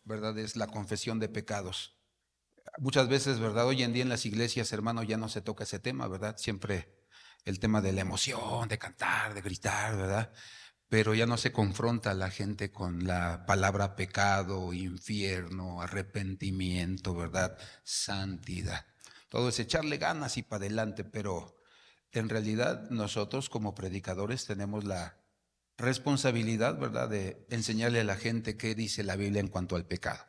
¿verdad? Es la confesión de pecados. Muchas veces, ¿verdad? Hoy en día en las iglesias, hermano, ya no se toca ese tema, ¿verdad? Siempre el tema de la emoción, de cantar, de gritar, ¿verdad? Pero ya no se confronta a la gente con la palabra pecado, infierno, arrepentimiento, ¿verdad? Santidad. Todo es echarle ganas y para adelante, pero en realidad nosotros como predicadores tenemos la responsabilidad, ¿verdad?, de enseñarle a la gente qué dice la Biblia en cuanto al pecado.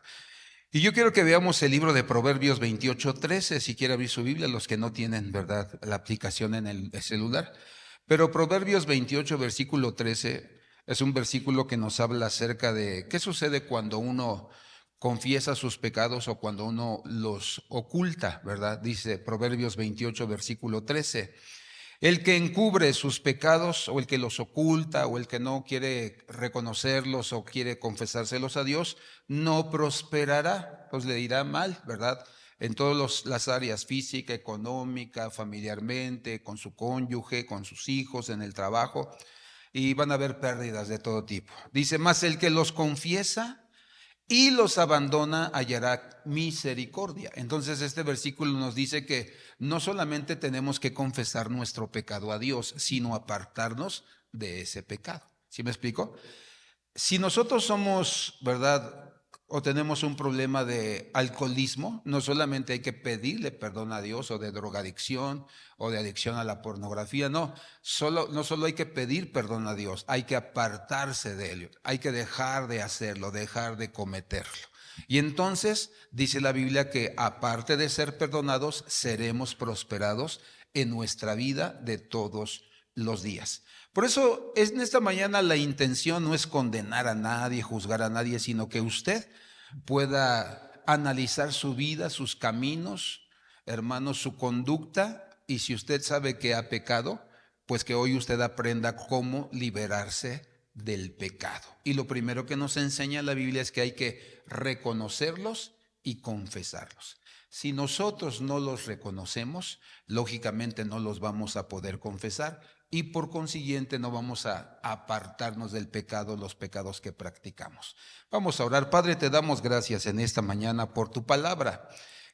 Y yo quiero que veamos el libro de Proverbios 28:13, si quiere abrir su Biblia, los que no tienen, ¿verdad?, la aplicación en el celular. Pero Proverbios 28, versículo 13, es un versículo que nos habla acerca de qué sucede cuando uno confiesa sus pecados o cuando uno los oculta, ¿verdad? Dice Proverbios 28, versículo 13. El que encubre sus pecados o el que los oculta o el que no quiere reconocerlos o quiere confesárselos a Dios, no prosperará, pues le irá mal, ¿verdad? En todas las áreas, física, económica, familiarmente, con su cónyuge, con sus hijos, en el trabajo, y van a haber pérdidas de todo tipo. Dice, más el que los confiesa y los abandona, hallará misericordia. Entonces este versículo nos dice que no solamente tenemos que confesar nuestro pecado a Dios, sino apartarnos de ese pecado. ¿Sí me explico? Si nosotros somos, ¿verdad?, o tenemos un problema de alcoholismo, no solamente hay que pedirle perdón a Dios, o de drogadicción, o de adicción a la pornografía, no solo hay que pedir perdón a Dios, hay que apartarse de ello, hay que dejar de hacerlo, dejar de cometerlo. Y entonces dice la Biblia que aparte de ser perdonados, seremos prosperados en nuestra vida de todos los días. Por eso en esta mañana la intención no es condenar a nadie, juzgar a nadie, sino que usted pueda analizar su vida, sus caminos, hermanos, su conducta, y si usted sabe que ha pecado, pues que hoy usted aprenda cómo liberarse del pecado. Y lo primero que nos enseña la Biblia es que hay que reconocerlos y confesarlos. Si nosotros no los reconocemos, lógicamente no los vamos a poder confesar y por consiguiente no vamos a apartarnos del pecado, los pecados que practicamos. Vamos a orar. Padre, te damos gracias en esta mañana por tu palabra,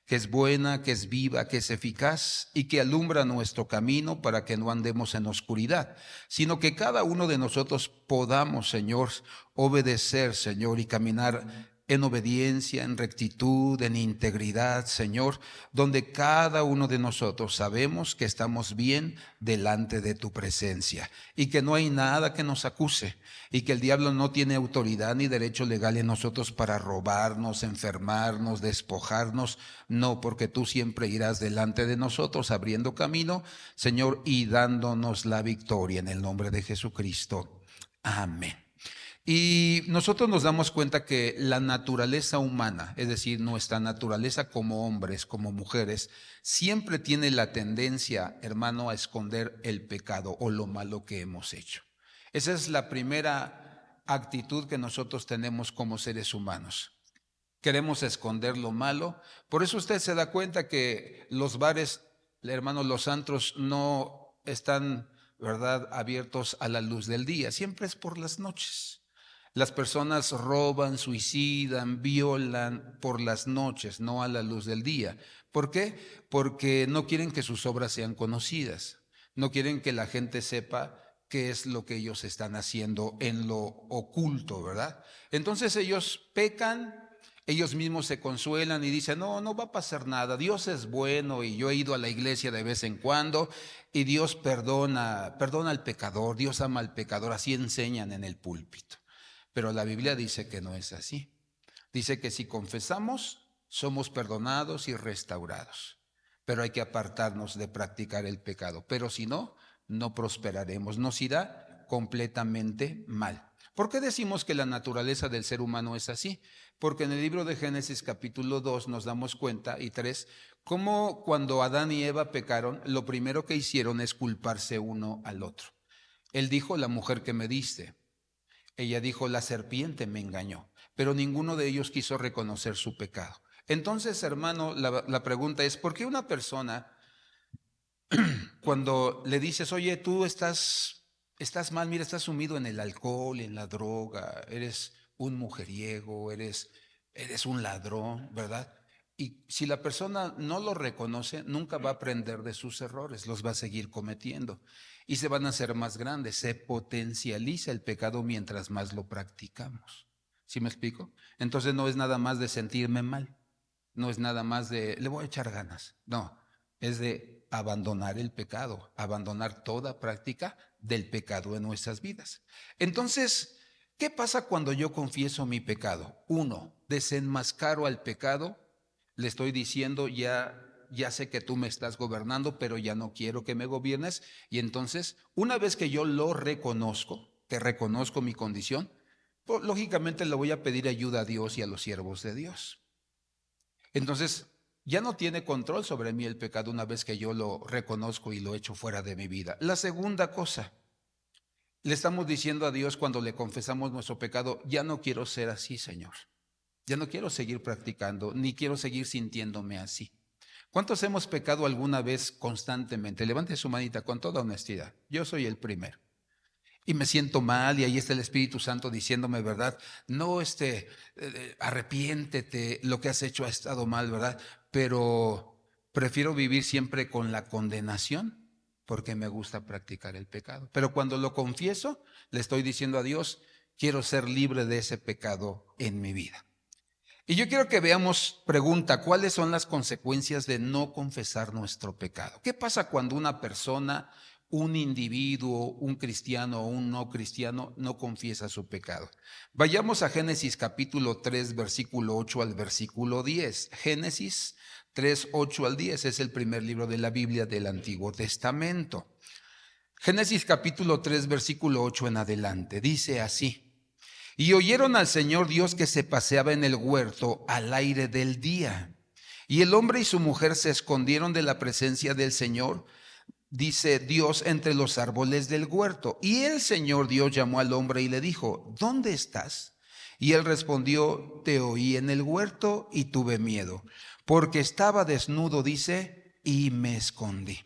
que es buena, que es viva, que es eficaz y que alumbra nuestro camino para que no andemos en oscuridad, sino que cada uno de nosotros podamos, Señor, obedecer, Señor, y caminar en obediencia, en rectitud, en integridad, Señor, donde cada uno de nosotros sabemos que estamos bien delante de tu presencia y que no hay nada que nos acuse y que el diablo no tiene autoridad ni derecho legal en nosotros para robarnos, enfermarnos, despojarnos. No, porque tú siempre irás delante de nosotros abriendo camino, Señor, y dándonos la victoria en el nombre de Jesucristo. Amén. Y nosotros nos damos cuenta que la naturaleza humana, es decir, nuestra naturaleza como hombres, como mujeres, siempre tiene la tendencia, hermano, a esconder el pecado o lo malo que hemos hecho. Esa es la primera actitud que nosotros tenemos como seres humanos. Queremos esconder lo malo. Por eso usted se da cuenta que los bares, hermano, los antros no están, ¿verdad?, abiertos a la luz del día. Siempre es por las noches. Las personas roban, suicidan, violan por las noches, no a la luz del día. ¿Por qué? Porque no quieren que sus obras sean conocidas. No quieren que la gente sepa qué es lo que ellos están haciendo en lo oculto, ¿verdad? Entonces ellos pecan, ellos mismos se consuelan y dicen, no, no va a pasar nada, Dios es bueno y yo he ido a la iglesia de vez en cuando y Dios perdona al pecador, Dios ama al pecador, así enseñan en el púlpito. Pero la Biblia dice que no es así. Dice que si confesamos, somos perdonados y restaurados. Pero hay que apartarnos de practicar el pecado. Pero si no, no prosperaremos. Nos irá completamente mal. ¿Por qué decimos que la naturaleza del ser humano es así? Porque en el libro de Génesis capítulo 2 nos damos cuenta, y 3, cómo cuando Adán y Eva pecaron, lo primero que hicieron es culparse uno al otro. Él dijo, la mujer que me diste. Ella dijo, la serpiente me engañó, pero ninguno de ellos quiso reconocer su pecado. Entonces, hermano, la pregunta es, ¿por qué una persona, cuando le dices, oye, tú estás mal, mira, estás sumido en el alcohol, en la droga, eres un mujeriego, eres eres un ladrón, ¿verdad? Y si la persona no lo reconoce, nunca va a aprender de sus errores, los va a seguir cometiendo y se van a hacer más grandes. Se potencializa el pecado mientras más lo practicamos. ¿Sí me explico? Entonces no es nada más de sentirme mal, no es nada más de le voy a echar ganas, no, es de abandonar el pecado, abandonar toda práctica del pecado en nuestras vidas. Entonces, ¿qué pasa cuando yo confieso mi pecado? Uno, desenmascaro al pecado, le estoy diciendo ya sé que tú me estás gobernando, pero ya no quiero que me gobiernes. Y entonces, una vez que yo lo reconozco, que reconozco mi condición, pues, lógicamente le voy a pedir ayuda a Dios y a los siervos de Dios. Entonces, ya no tiene control sobre mí el pecado una vez que yo lo reconozco y lo echo fuera de mi vida. La segunda cosa, le estamos diciendo a Dios cuando le confesamos nuestro pecado, ya no quiero ser así, Señor. Ya no quiero seguir practicando, ni quiero seguir sintiéndome así. ¿Cuántos hemos pecado alguna vez constantemente? Levante su manita con toda honestidad. Yo soy el primero. Y me siento mal y ahí está el Espíritu Santo diciéndome, ¿verdad? No, arrepiéntete, lo que has hecho ha estado mal, ¿verdad? Pero prefiero vivir siempre con la condenación porque me gusta practicar el pecado. Pero cuando lo confieso, le estoy diciendo a Dios, quiero ser libre de ese pecado en mi vida. Y yo quiero que veamos, pregunta, ¿cuáles son las consecuencias de no confesar nuestro pecado? ¿Qué pasa cuando una persona, un individuo, un cristiano o un no cristiano no confiesa su pecado? Vayamos a Génesis capítulo 3, versículo 8 al versículo 10. Génesis 3, 8 al 10 es el primer libro de la Biblia del Antiguo Testamento. Génesis capítulo 3, versículo 8 en adelante. Dice así. Y oyeron al Señor Dios que se paseaba en el huerto al aire del día. Y el hombre y su mujer se escondieron de la presencia del Señor, dice Dios, entre los árboles del huerto. Y el Señor Dios llamó al hombre y le dijo, ¿dónde estás? Y él respondió, te oí en el huerto y tuve miedo, porque estaba desnudo, dice, y me escondí.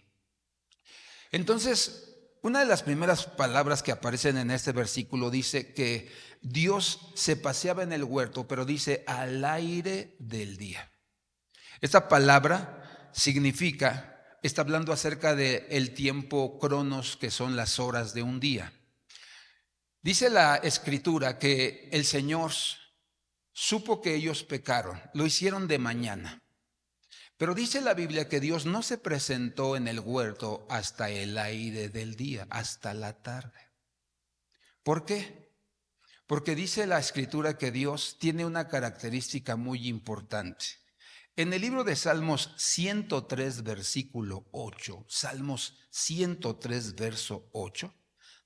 Entonces, una de las primeras palabras que aparecen en este versículo dice que Dios se paseaba en el huerto, pero dice al aire del día. Esta palabra significa, está hablando acerca del tiempo cronos, que son las horas de un día. Dice la escritura que el Señor supo que ellos pecaron, lo hicieron de mañana. Pero dice la Biblia que Dios no se presentó en el huerto hasta el aire del día, hasta la tarde. ¿Por qué? Porque dice la Escritura que Dios tiene una característica muy importante. En el libro de Salmos 103, versículo 8, Salmos 103, verso 8,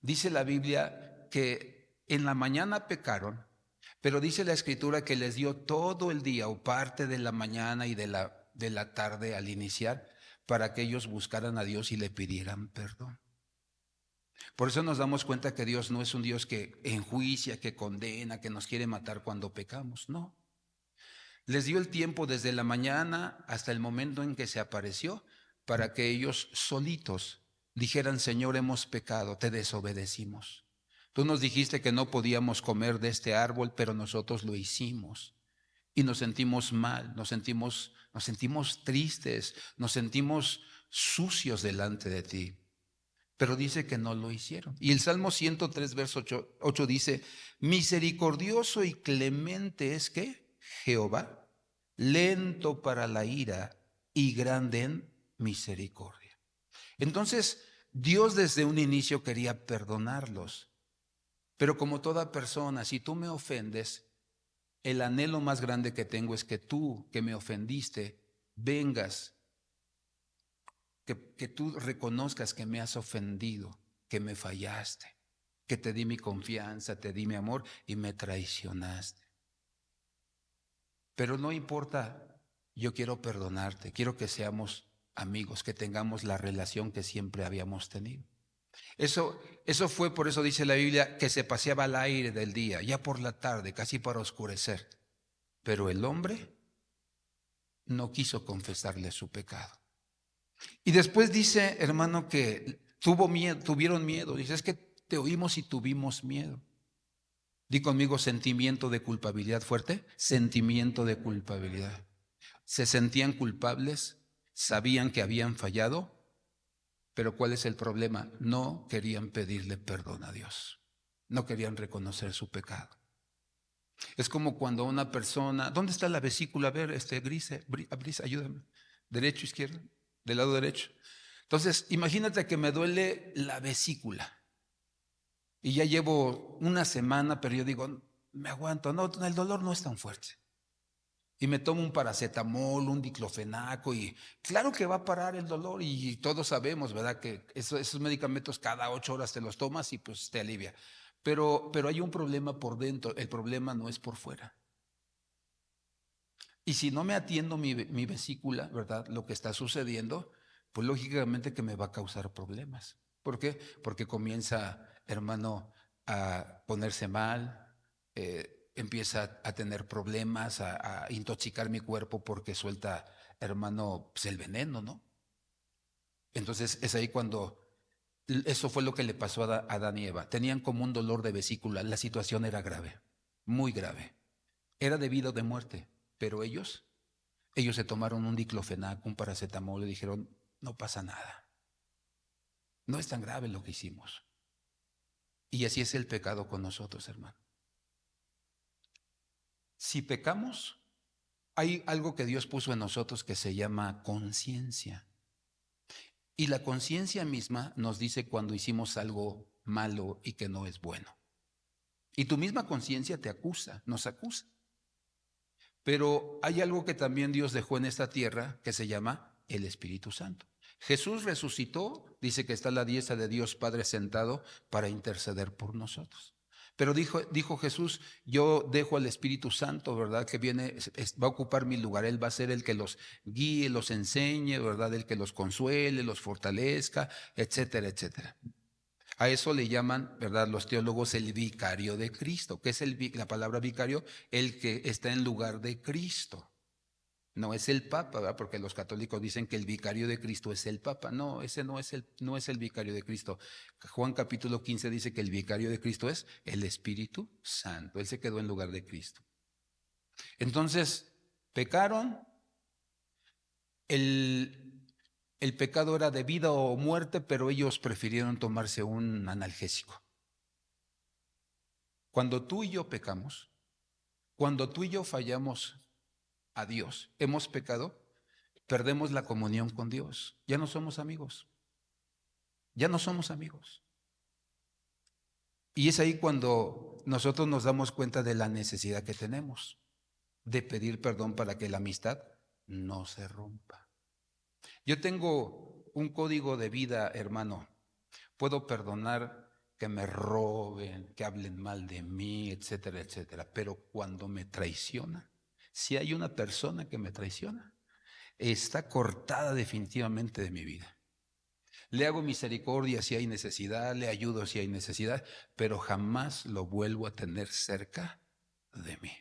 dice la Biblia que en la mañana pecaron, pero dice la Escritura que les dio todo el día o parte de la mañana y de la tarde al iniciar para que ellos buscaran a Dios y le pidieran perdón. Por eso nos damos cuenta que Dios no es un Dios que enjuicia, que condena, que nos quiere matar cuando pecamos, no. Les dio el tiempo desde la mañana hasta el momento en que se apareció para que ellos solitos dijeran, Señor, hemos pecado, te desobedecimos. Tú nos dijiste que no podíamos comer de este árbol, pero nosotros lo hicimos. Y nos sentimos mal, nos sentimos tristes, nos sentimos sucios delante de ti. Pero dice que no lo hicieron. Y el Salmo 103, verso 8 dice, misericordioso y clemente es ¿qué? Jehová, lento para la ira y grande en misericordia. Entonces, Dios desde un inicio quería perdonarlos. Pero como toda persona, si tú me ofendes, el anhelo más grande que tengo es que tú, que me ofendiste, vengas, que tú reconozcas que me has ofendido, que me fallaste, que te di mi confianza, te di mi amor y me traicionaste. Pero no importa, yo quiero perdonarte, quiero que seamos amigos, que tengamos la relación que siempre habíamos tenido. Eso fue, por eso dice la Biblia, que se paseaba al aire del día, ya por la tarde, casi para oscurecer. Pero el hombre no quiso confesarle su pecado. Y después dice, hermano, que tuvieron miedo. Dice, es que te oímos y tuvimos miedo. Di conmigo sentimiento de culpabilidad fuerte, sentimiento de culpabilidad. Se sentían culpables, sabían que habían fallado, pero ¿cuál es el problema? No querían pedirle perdón a Dios. No querían reconocer su pecado. Es como cuando una persona, ¿dónde está la vesícula? A ver, Gris, ayúdame. Derecho, izquierdo, del lado derecho. Entonces, imagínate que me duele la vesícula y ya llevo una semana, pero yo digo, me aguanto, no, el dolor no es tan fuerte. Y me tomo un paracetamol, un diclofenaco y claro que va a parar el dolor y todos sabemos, ¿verdad? Que esos medicamentos cada 8 horas te los tomas y pues te alivia. Pero hay un problema por dentro, el problema no es por fuera. Y si no me atiendo mi vesícula, ¿verdad? Lo que está sucediendo, pues lógicamente que me va a causar problemas. ¿Por qué? Porque comienza, hermano, a ponerse mal, empieza a tener problemas, a intoxicar mi cuerpo porque suelta, hermano, pues el veneno, ¿no? Entonces es ahí cuando eso fue lo que le pasó a Adán y Eva. Tenían como un dolor de vesícula, la situación era grave, muy grave. Era de vida o de muerte, pero ellos se tomaron un diclofenac, un paracetamol y dijeron, no pasa nada. No es tan grave lo que hicimos. Y así es el pecado con nosotros, hermano. Si pecamos, hay algo que Dios puso en nosotros que se llama conciencia. Y la conciencia misma nos dice cuando hicimos algo malo y que no es bueno. Y tu misma conciencia te acusa, nos acusa. Pero hay algo que también Dios dejó en esta tierra que se llama el Espíritu Santo. Jesús resucitó, dice que está a la diestra de Dios Padre sentado para interceder por nosotros. Pero dijo Jesús, yo dejo al Espíritu Santo, ¿verdad? Que viene, va a ocupar mi lugar. Él va a ser el que los guíe, los enseñe, ¿verdad? El que los consuele, los fortalezca, etcétera, etcétera. A eso le llaman, ¿verdad? Los teólogos el vicario de Cristo. ¿Qué es la palabra vicario? El que está en lugar de Cristo. No es el Papa, ¿verdad? Porque los católicos dicen que el vicario de Cristo es el Papa. No, ese no es el vicario de Cristo. Juan capítulo 15 dice que el vicario de Cristo es el Espíritu Santo. Él se quedó en lugar de Cristo. Entonces, pecaron, el pecado era de vida o muerte, pero ellos prefirieron tomarse un analgésico. Cuando tú y yo pecamos, cuando tú y yo fallamos a Dios, hemos pecado, perdemos la comunión con Dios. Ya no somos amigos. Ya no somos amigos. Y es ahí cuando nosotros nos damos cuenta de la necesidad que tenemos de pedir perdón para que la amistad no se rompa. Yo tengo un código de vida, hermano. Puedo perdonar que me roben, que hablen mal de mí, etcétera, etcétera. Pero cuando me traicionan, si hay una persona que me traiciona, está cortada definitivamente de mi vida. Le hago misericordia si hay necesidad, le ayudo si hay necesidad, pero jamás lo vuelvo a tener cerca de mí.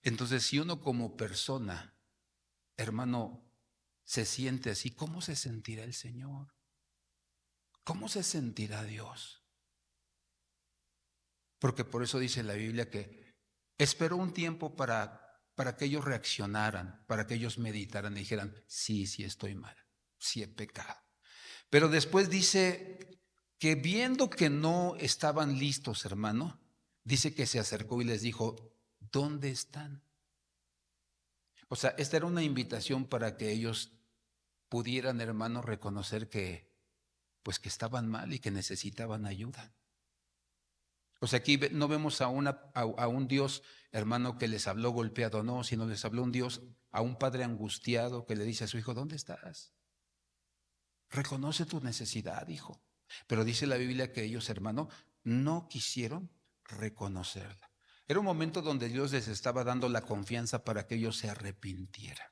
Entonces, si uno como persona, hermano, se siente así, ¿cómo se sentirá el Señor? ¿Cómo se sentirá Dios? Porque por eso dice la Biblia que esperó un tiempo para que ellos reaccionaran, para que ellos meditaran y dijeran, sí, sí estoy mal, sí he pecado. Pero después dice que viendo que no estaban listos, hermano, dice que se acercó y les dijo, ¿dónde están? O sea, esta era una invitación para que ellos pudieran, hermano, reconocer que, pues que estaban mal y que necesitaban ayuda. O sea, aquí no vemos a un Dios, hermano, que les habló golpeado, no, sino les habló un Dios, a un padre angustiado que le dice a su hijo, ¿dónde estás? Reconoce tu necesidad, hijo. Pero dice la Biblia que ellos, hermano, no quisieron reconocerla. Era un momento donde Dios les estaba dando la confianza para que ellos se arrepintieran.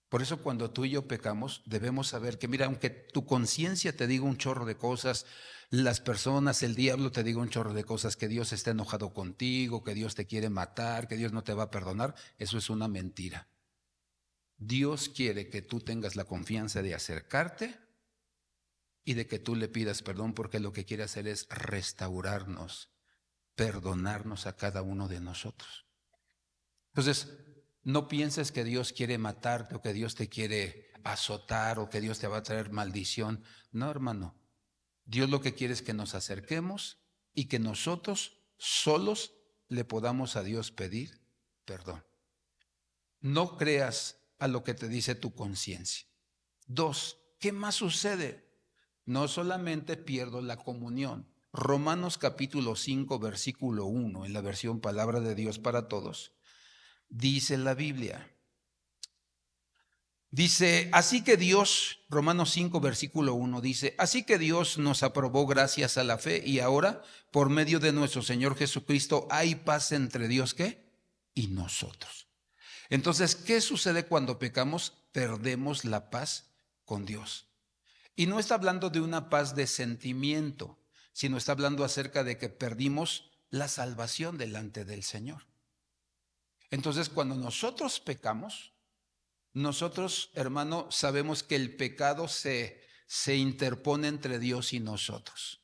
Por eso cuando tú y yo pecamos, debemos saber que, mira, aunque tu conciencia te diga un chorro de cosas, las personas, el diablo te diga un chorro de cosas, que Dios está enojado contigo, que Dios te quiere matar, que Dios no te va a perdonar, eso es una mentira. Dios quiere que tú tengas la confianza de acercarte y de que tú le pidas perdón, porque lo que quiere hacer es restaurarnos, perdonarnos a cada uno de nosotros. Entonces, no pienses que Dios quiere matarte o que Dios te quiere azotar o que Dios te va a traer maldición. No, hermano. Dios lo que quiere es que nos acerquemos y que nosotros solos le podamos a Dios pedir perdón. No creas a lo que te dice tu conciencia. 2, ¿qué más sucede? No solamente pierdo la comunión. Romanos capítulo 5, versículo 1, en la versión Palabra de Dios para Todos, dice la Biblia. Dice, así que Dios, Romanos 5, versículo 1, dice, así que Dios nos aprobó gracias a la fe y ahora, por medio de nuestro Señor Jesucristo, hay paz entre Dios, ¿qué? Y nosotros. Entonces, ¿qué sucede cuando pecamos? Perdemos la paz con Dios. Y no está hablando de una paz de sentimiento, sino está hablando acerca de que perdimos la salvación delante del Señor. Entonces, cuando nosotros pecamos, nosotros, hermano, sabemos que el pecado se interpone entre Dios y nosotros.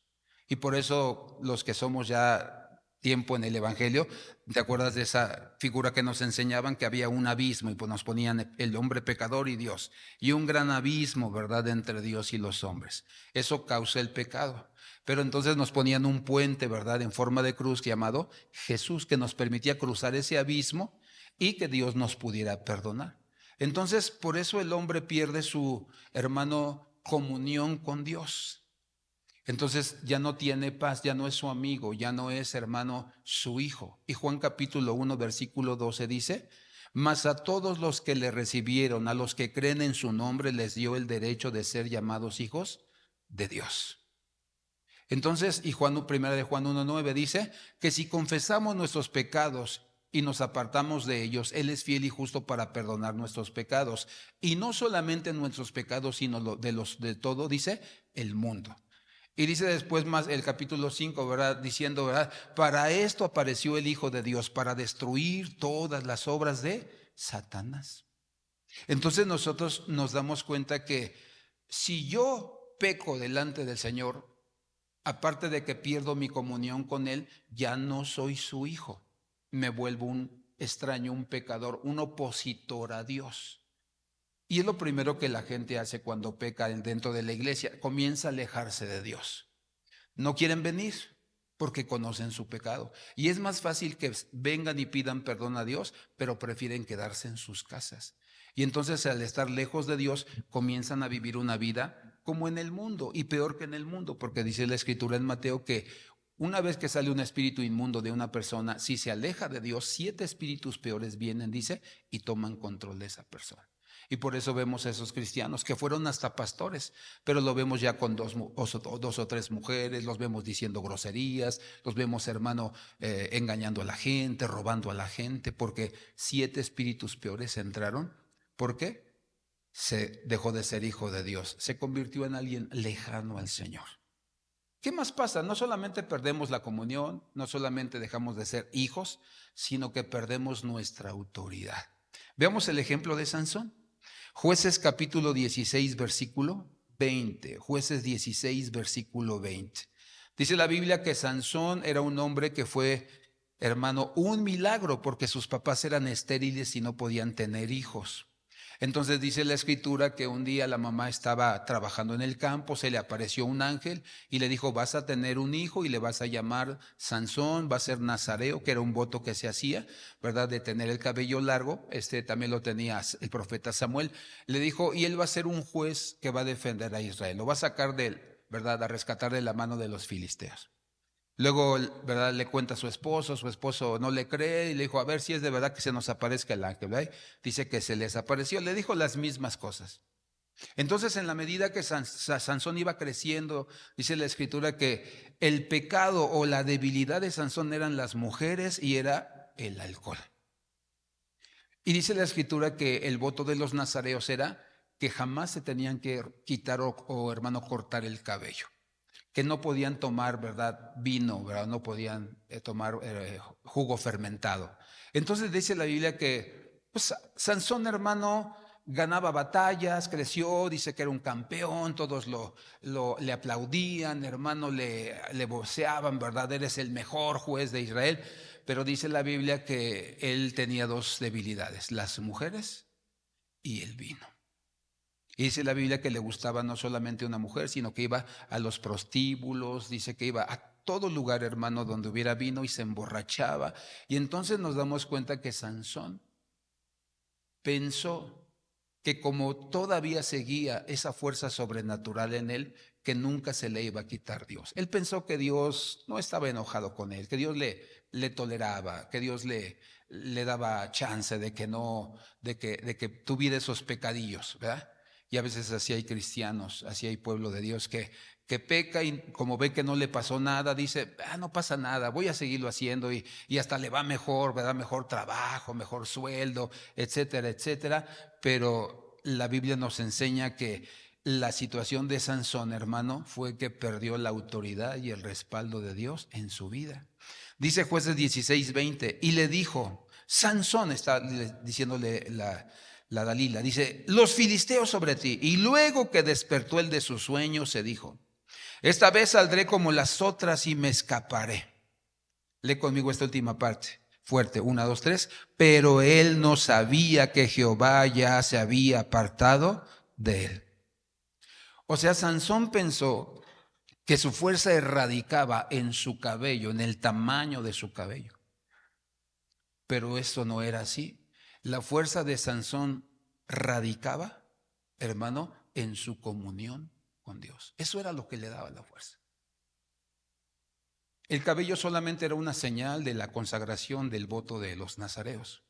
Y por eso los que somos ya tiempo en el Evangelio, ¿te acuerdas de esa figura que nos enseñaban? Que había un abismo y pues nos ponían el hombre pecador y Dios. Y un gran abismo, ¿verdad?, entre Dios y los hombres. Eso causa el pecado. Pero entonces nos ponían un puente, ¿verdad?, en forma de cruz llamado Jesús, que nos permitía cruzar ese abismo y que Dios nos pudiera perdonar. Entonces, por eso el hombre pierde su, hermano, comunión con Dios. Entonces ya no tiene paz, ya no es su amigo, ya no es, hermano, su hijo. Y Juan capítulo 1, versículo 12 dice, mas a todos los que le recibieron, a los que creen en su nombre, les dio el derecho de ser llamados hijos de Dios. Entonces, y primera de Juan 1:9 dice que si confesamos nuestros pecados y nos apartamos de ellos, Él es fiel y justo para perdonar nuestros pecados. Y no solamente nuestros pecados, sino de todo, dice, el mundo. Y dice después más el capítulo 5, ¿verdad? Diciendo, ¿verdad? Para esto apareció el Hijo de Dios, para destruir todas las obras de Satanás. Entonces nosotros nos damos cuenta que si yo peco delante del Señor, aparte de que pierdo mi comunión con Él, ya no soy su hijo. Me vuelvo un extraño, un pecador, un opositor a Dios. Y es lo primero que la gente hace cuando peca dentro de la iglesia, comienza a alejarse de Dios. No quieren venir porque conocen su pecado. Y es más fácil que vengan y pidan perdón a Dios, pero prefieren quedarse en sus casas. Y entonces al estar lejos de Dios, comienzan a vivir una vida como en el mundo, y peor que en el mundo, porque dice la Escritura en Mateo que una vez que sale un espíritu inmundo de una persona, si se aleja de Dios, 7 espíritus peores vienen, dice, y toman control de esa persona. Y por eso vemos a esos cristianos que fueron hasta pastores, pero lo vemos ya con dos o tres mujeres, los vemos diciendo groserías, los vemos, hermano, engañando a la gente, robando a la gente, porque 7 espíritus peores entraron. ¿Por qué? Se dejó de ser hijo de Dios, se convirtió en alguien lejano al Señor. ¿Qué más pasa? No solamente perdemos la comunión, no solamente dejamos de ser hijos, sino que perdemos nuestra autoridad. Veamos el ejemplo de Sansón. Jueces capítulo 16, versículo 20. Jueces 16, versículo 20. Dice la Biblia que Sansón era un hombre que fue, hermano, un milagro porque sus papás eran estériles y no podían tener hijos. Entonces dice la Escritura que un día la mamá estaba trabajando en el campo, se le apareció un ángel y le dijo, vas a tener un hijo y le vas a llamar Sansón, va a ser nazareo, que era un voto que se hacía, ¿verdad? De tener el cabello largo, también lo tenía el profeta Samuel. Le dijo, y él va a ser un juez que va a defender a Israel, lo va a sacar de él, ¿verdad? A rescatar de la mano de los filisteos. Luego, ¿verdad?, le cuenta a su esposo no le cree y le dijo, a ver si es de verdad que se nos aparezca el ángel, ¿verdad? Dice que se les apareció, le dijo las mismas cosas. Entonces, en la medida que Sansón iba creciendo, dice la Escritura que el pecado o la debilidad de Sansón eran las mujeres y era el alcohol. Y dice la Escritura que el voto de los nazareos era que jamás se tenían que quitar o hermano, cortar el cabello, que no podían tomar, ¿verdad?, vino, ¿verdad? No podían tomar jugo fermentado. Entonces dice la Biblia que pues, Sansón, hermano, ganaba batallas, creció, dice que era un campeón, todos le aplaudían, hermano, le voceaban, ¿verdad? Eres el mejor juez de Israel. Pero dice la Biblia que él tenía dos debilidades: las mujeres y el vino. Y dice la Biblia que le gustaba no solamente una mujer, sino que iba a los prostíbulos, dice que iba a todo lugar, hermano, donde hubiera vino y se emborrachaba. Y entonces nos damos cuenta que Sansón pensó que como todavía seguía esa fuerza sobrenatural en él, que nunca se le iba a quitar Dios. Él pensó que Dios no estaba enojado con él, que Dios le toleraba, que Dios le daba chance de que no, de que tuviera esos pecadillos, ¿verdad? Y a veces así hay cristianos, así hay pueblo de Dios que peca y como ve que no le pasó nada, dice, no pasa nada, voy a seguirlo haciendo y hasta le va mejor, ¿verdad? Mejor trabajo, mejor sueldo, etcétera, etcétera. Pero la Biblia nos enseña que la situación de Sansón, hermano, fue que perdió la autoridad y el respaldo de Dios en su vida. Dice Jueces 16:20, y le dijo, Sansón, está diciéndole la Dalila, dice, los filisteos sobre ti. Y luego que despertó él de su sueño, se dijo, esta vez saldré como las otras y me escaparé. Lee conmigo esta última parte. Fuerte, 1, 2, 3. Pero él no sabía que Jehová ya se había apartado de él. O sea, Sansón pensó que su fuerza radicaba en su cabello, en el tamaño de su cabello. Pero esto no era así. La fuerza de Sansón radicaba, hermano, en su comunión con Dios. Eso era lo que le daba la fuerza. El cabello solamente era una señal de la consagración del voto de los nazareos.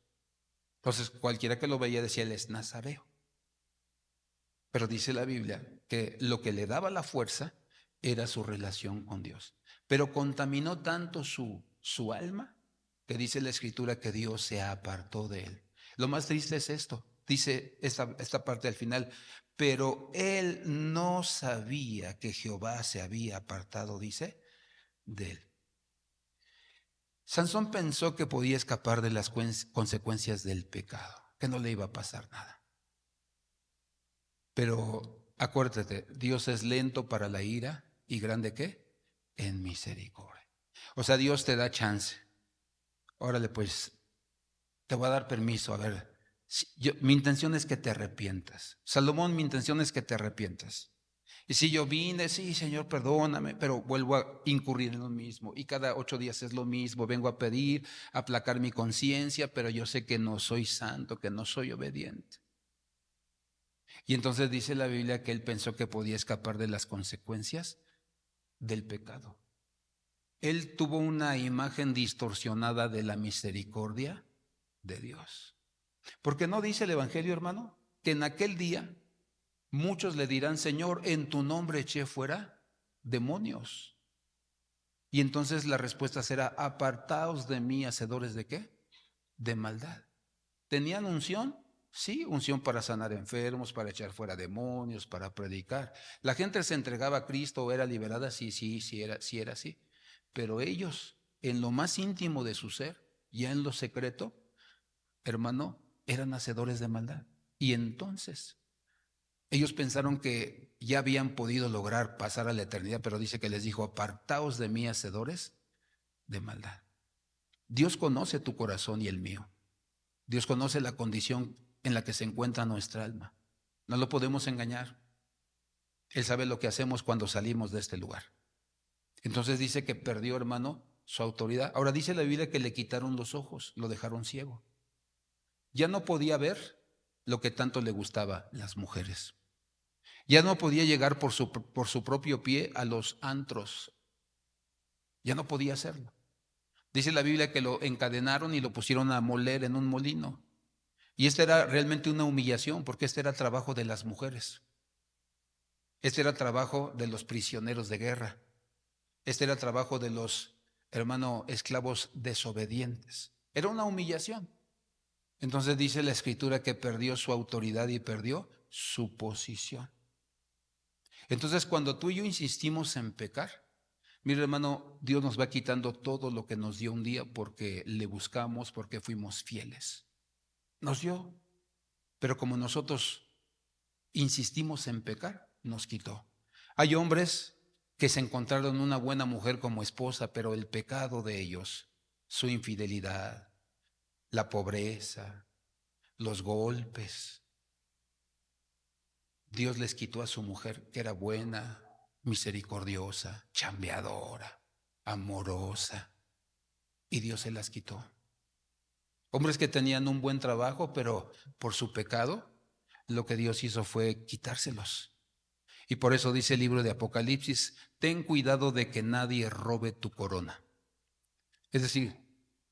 Entonces cualquiera que lo veía decía, él es nazareo. Pero dice la Biblia que lo que le daba la fuerza era su relación con Dios. Pero contaminó tanto su alma que dice la Escritura que Dios se apartó de él. Lo más triste es esto, dice esta parte al final, pero él no sabía que Jehová se había apartado, dice, de él. Sansón pensó que podía escapar de las consecuencias del pecado, que no le iba a pasar nada. Pero acuérdate, Dios es lento para la ira y grande ¿qué? En misericordia. O sea, Dios te da chance. Órale, pues, te voy a dar permiso. A ver, mi intención es que te arrepientas. Salomón, mi intención es que te arrepientas. Y si yo vine, sí, Señor, perdóname, pero vuelvo a incurrir en lo mismo. Y cada 8 días es lo mismo. Vengo a pedir, a aplacar mi conciencia, pero yo sé que no soy santo, que no soy obediente. Y entonces dice la Biblia que él pensó que podía escapar de las consecuencias del pecado. Él tuvo una imagen distorsionada de la misericordia de Dios. Porque no dice el Evangelio, hermano, que en aquel día muchos le dirán, Señor, en tu nombre eché fuera demonios. Y entonces la respuesta será, apartaos de mí, hacedores de ¿qué? De maldad. ¿Tenían unción? Sí, unción para sanar enfermos, para echar fuera demonios, para predicar. La gente se entregaba a Cristo o era liberada, sí era así. Pero ellos, en lo más íntimo de su ser, ya en lo secreto, hermano, eran hacedores de maldad. Y entonces, ellos pensaron que ya habían podido lograr pasar a la eternidad, pero dice que les dijo, apartaos de mí, hacedores de maldad. Dios conoce tu corazón y el mío. Dios conoce la condición en la que se encuentra nuestra alma. No lo podemos engañar. Él sabe lo que hacemos cuando salimos de este lugar. Entonces dice que perdió, hermano, su autoridad. Ahora dice la Biblia que le quitaron los ojos, lo dejaron ciego. Ya no podía ver lo que tanto le gustaba las mujeres. Ya no podía llegar por su propio pie a los antros. Ya no podía hacerlo. Dice la Biblia que lo encadenaron y lo pusieron a moler en un molino. Y esta era realmente una humillación, porque este era trabajo de las mujeres. Este era trabajo de los prisioneros de guerra. Este era trabajo de los, hermano, esclavos desobedientes. Era una humillación. Entonces dice la Escritura que perdió su autoridad y perdió su posición. Entonces cuando tú y yo insistimos en pecar, mire hermano, Dios nos va quitando todo lo que nos dio un día porque le buscamos, porque fuimos fieles. Nos dio. Pero como nosotros insistimos en pecar, nos quitó. Hay hombres que se encontraron una buena mujer como esposa, pero el pecado de ellos, su infidelidad, la pobreza, los golpes, Dios les quitó a su mujer, que era buena, misericordiosa, chambeadora, amorosa, y Dios se las quitó. Hombres que tenían un buen trabajo, pero por su pecado, lo que Dios hizo fue quitárselos. Y por eso dice el libro de Apocalipsis, ten cuidado de que nadie robe tu corona. Es decir,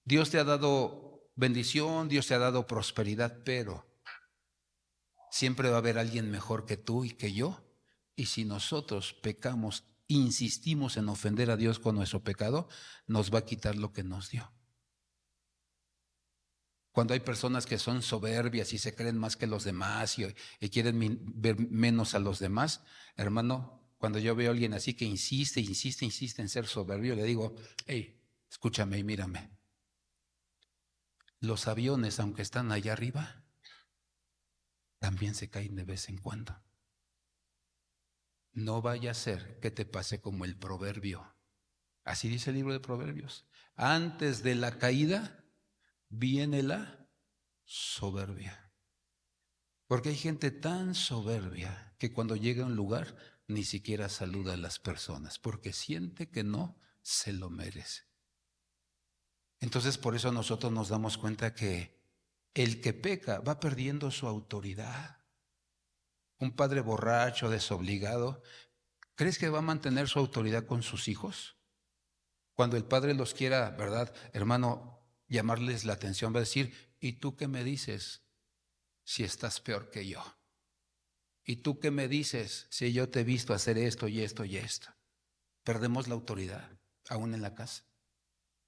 Dios te ha dado bendición, Dios te ha dado prosperidad, pero siempre va a haber alguien mejor que tú y que yo. Y si nosotros pecamos, insistimos en ofender a Dios con nuestro pecado, nos va a quitar lo que nos dio. Cuando hay personas que son soberbias y se creen más que los demás y quieren ver menos a los demás, hermano, cuando yo veo a alguien así que insiste en ser soberbio, le digo, hey, escúchame y mírame. Los aviones, aunque están allá arriba, también se caen de vez en cuando. No vaya a ser que te pase como el proverbio. Así dice el libro de Proverbios. Antes de la caída viene la soberbia. Porque hay gente tan soberbia que cuando llega a un lugar ni siquiera saluda a las personas porque siente que no se lo merece. Entonces por eso nosotros nos damos cuenta que el que peca va perdiendo su autoridad. Un padre borracho, desobligado, ¿crees que va a mantener su autoridad con sus hijos? Cuando el padre los quiera, ¿verdad, hermano, llamarles la atención, va a decir, ¿y tú qué me dices si estás peor que yo? ¿Y tú qué me dices si yo te he visto hacer esto y esto y esto? Perdemos la autoridad, aún en la casa.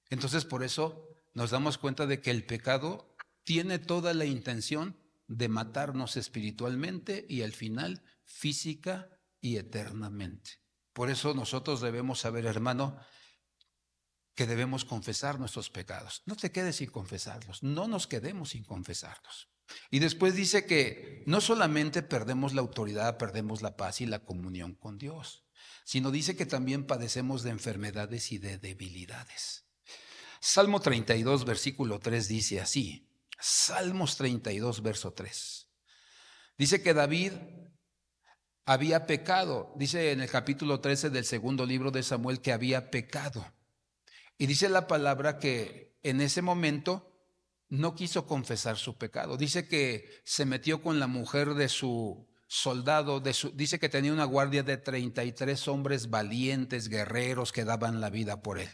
Entonces, por eso nos damos cuenta de que el pecado tiene toda la intención de matarnos espiritualmente y al final física y eternamente. Por eso nosotros debemos saber, hermano, que debemos confesar nuestros pecados. No te quedes sin confesarlos, no nos quedemos sin confesarlos. Y después dice que no solamente perdemos la autoridad, perdemos la paz y la comunión con Dios, sino dice que también padecemos de enfermedades y de debilidades. Salmo 32, versículo 3 dice así, Salmos 32, verso 3. Dice que David había pecado, dice en el capítulo 13 del segundo libro de Samuel que había pecado. Y dice la palabra que en ese momento no quiso confesar su pecado. Dice que se metió con la mujer de su soldado, dice que tenía una guardia de 33 hombres valientes, guerreros que daban la vida por él.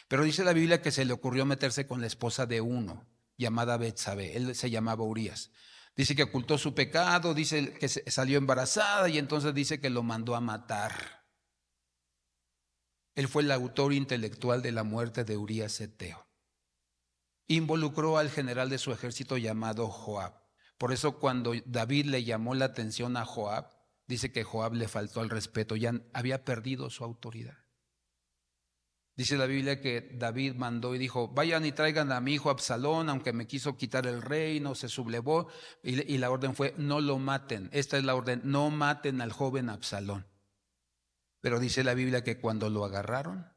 Pero dice la Biblia que se le ocurrió meterse con la esposa de uno, llamada Betsabé. Él se llamaba Urías. Dice que ocultó su pecado, dice que salió embarazada y entonces dice que lo mandó a matar. Él fue el autor intelectual de la muerte de Urías Eteo. Involucró al general de su ejército llamado Joab. Por eso cuando David le llamó la atención a Joab, dice que Joab le faltó al respeto, ya había perdido su autoridad. Dice la Biblia que David mandó y dijo, vayan y traigan a mi hijo Absalón, aunque me quiso quitar el reino, se sublevó, y la orden fue, no lo maten. Esta es la orden, no maten al joven Absalón. Pero dice la Biblia que cuando lo agarraron,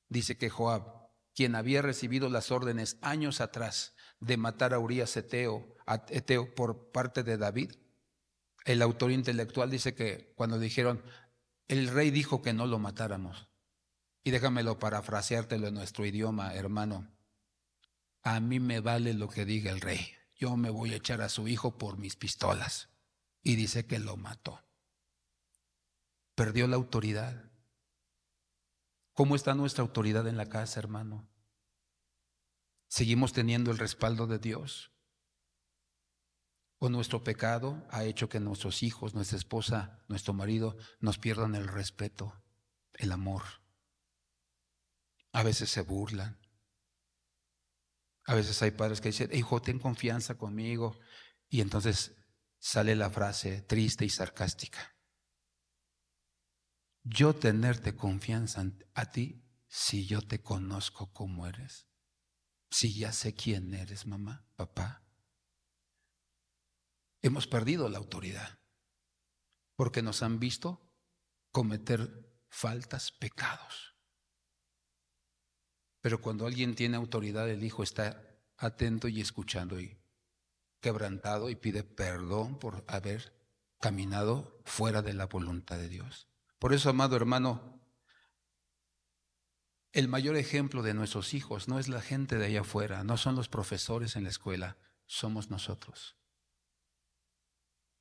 dice que Joab, quien había recibido las órdenes años atrás de matar a Urías Eteo por parte de David, el autor intelectual dice que cuando dijeron, el rey dijo que no lo matáramos. Y déjamelo parafraseártelo en nuestro idioma, hermano. A mí me vale lo que diga el rey. Yo me voy a echar a su hijo por mis pistolas. Y dice que lo mató. Perdió la autoridad. ¿Cómo está nuestra autoridad en la casa, hermano? ¿Seguimos teniendo el respaldo de Dios? ¿O nuestro pecado ha hecho que nuestros hijos, nuestra esposa, nuestro marido nos pierdan el respeto, el amor? A veces se burlan. A veces hay padres que dicen, hijo, ten confianza conmigo. Y entonces sale la frase triste y sarcástica. Yo tenerte confianza a ti si yo te conozco como eres. Si ya sé quién eres, mamá, papá. Hemos perdido la autoridad porque nos han visto cometer faltas, pecados. Pero cuando alguien tiene autoridad, el Hijo está atento y escuchando y quebrantado y pide perdón por haber caminado fuera de la voluntad de Dios. Por eso, amado hermano, el mayor ejemplo de nuestros hijos no es la gente de allá afuera, no son los profesores en la escuela, somos nosotros.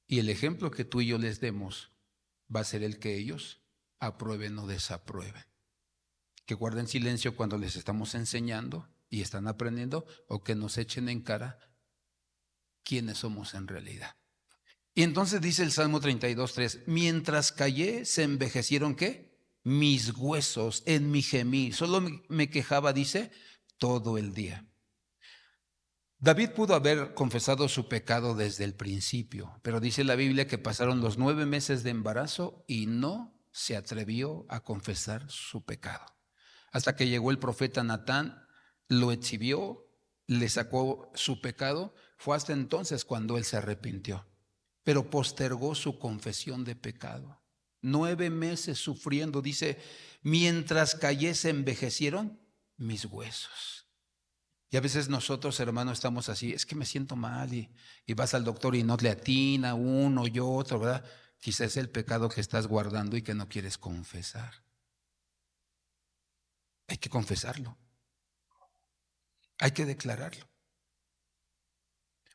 Y el ejemplo que tú y yo les demos va a ser el que ellos aprueben o desaprueben. Que guarden silencio cuando les estamos enseñando y están aprendiendo, o que nos echen en cara quiénes somos en realidad. Y entonces dice el Salmo 32:3, mientras callé se envejecieron ¿qué? Mis huesos en mi gemir. Solo me quejaba, dice, todo el día. David pudo haber confesado su pecado desde el principio, pero dice la Biblia que pasaron los 9 meses de embarazo y no se atrevió a confesar su pecado. Hasta que llegó el profeta Natán, lo exhibió, le sacó su pecado. Fue hasta entonces cuando él se arrepintió, pero postergó su confesión de pecado. 9 meses sufriendo, dice, mientras callé se envejecieron mis huesos. Y a veces nosotros, hermanos, estamos así, es que me siento mal y vas al doctor y no le atina uno y otro, ¿verdad? Quizás es el pecado que estás guardando y que no quieres confesar. Hay que confesarlo. Hay que declararlo.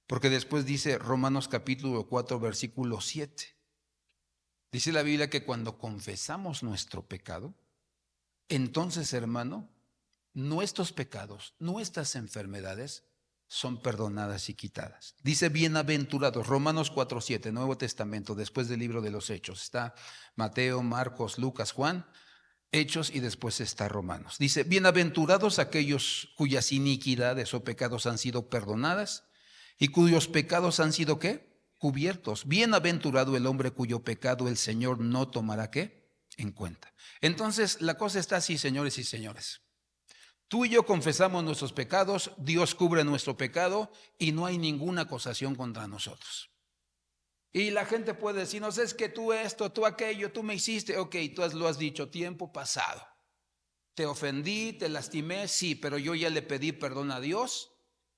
Porque después dice Romanos capítulo 4, versículo 7. Dice la Biblia que cuando confesamos nuestro pecado, entonces, hermano, nuestros pecados, nuestras enfermedades son perdonadas y quitadas. Dice bienaventurados, Romanos 4:7, Nuevo Testamento, después del libro de los Hechos. Está Mateo, Marcos, Lucas, Juan, Hechos y después está Romanos. Dice, bienaventurados aquellos cuyas iniquidades o pecados han sido perdonadas y cuyos pecados han sido ¿qué? Cubiertos. Bienaventurado el hombre cuyo pecado el Señor no tomará ¿qué? En cuenta. Entonces la cosa está así, señores y señores. Tú y yo confesamos nuestros pecados, Dios cubre nuestro pecado y no hay ninguna acusación contra nosotros. Y la gente puede decir, no sé, es que tú esto, tú aquello, tú me hiciste, ok, tú lo has dicho, tiempo pasado. Te ofendí, te lastimé, sí, pero yo ya le pedí perdón a Dios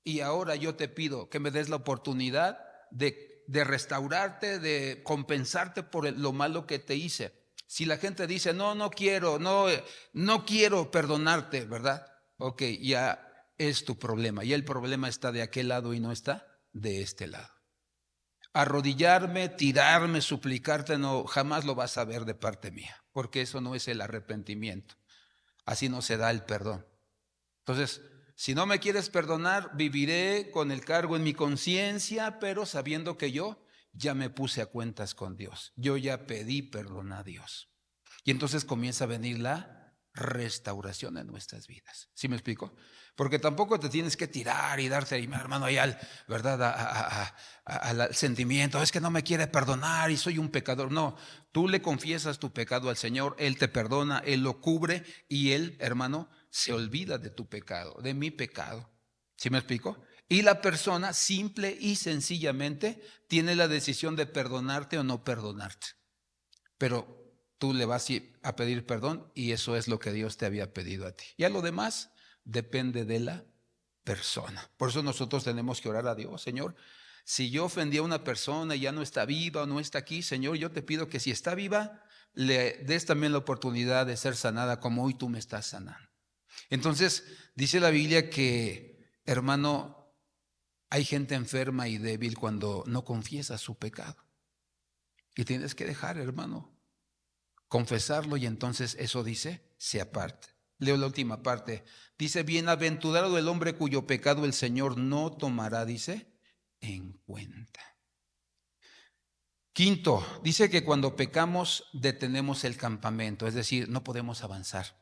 y ahora yo te pido que me des la oportunidad de restaurarte, de compensarte por lo malo que te hice. Si la gente dice, no quiero, no quiero perdonarte, ¿verdad? Ok, ya es tu problema. Ya el problema está de aquel lado y no está de este lado. Arrodillarme, tirarme, suplicarte, no, jamás lo vas a ver de parte mía, porque eso no es el arrepentimiento. Así no se da el perdón. Entonces, si no me quieres perdonar, viviré con el cargo en mi conciencia, pero sabiendo que yo ya me puse a cuentas con Dios. Yo ya pedí perdón a Dios. Y entonces comienza a venir la restauración en nuestras vidas. ¿Sí me explico? Porque tampoco te tienes que tirar y darte, hermano, ahí ¿verdad? Al sentimiento, es que no me quiere perdonar y soy un pecador. No, tú le confiesas tu pecado al Señor, Él te perdona, Él lo cubre y Él, hermano, se olvida de tu pecado, de mi pecado. ¿Sí me explico? Y la persona simple y sencillamente tiene la decisión de perdonarte o no perdonarte. Pero tú le vas a pedir perdón y eso es lo que Dios te había pedido a ti. Ya lo demás depende de la persona. Por eso nosotros tenemos que orar a Dios, Señor. Si yo ofendí a una persona y ya no está viva o no está aquí, Señor, yo te pido que si está viva, le des también la oportunidad de ser sanada como hoy tú me estás sanando. Entonces, dice la Biblia que, hermano, hay gente enferma y débil cuando no confiesa su pecado. Y tienes que dejar, hermano, confesarlo y entonces eso dice, se aparte. Leo la última parte. Dice, bienaventurado el hombre cuyo pecado el Señor no tomará, dice, en cuenta. Quinto, dice que cuando pecamos detenemos el campamento, es decir, no podemos avanzar.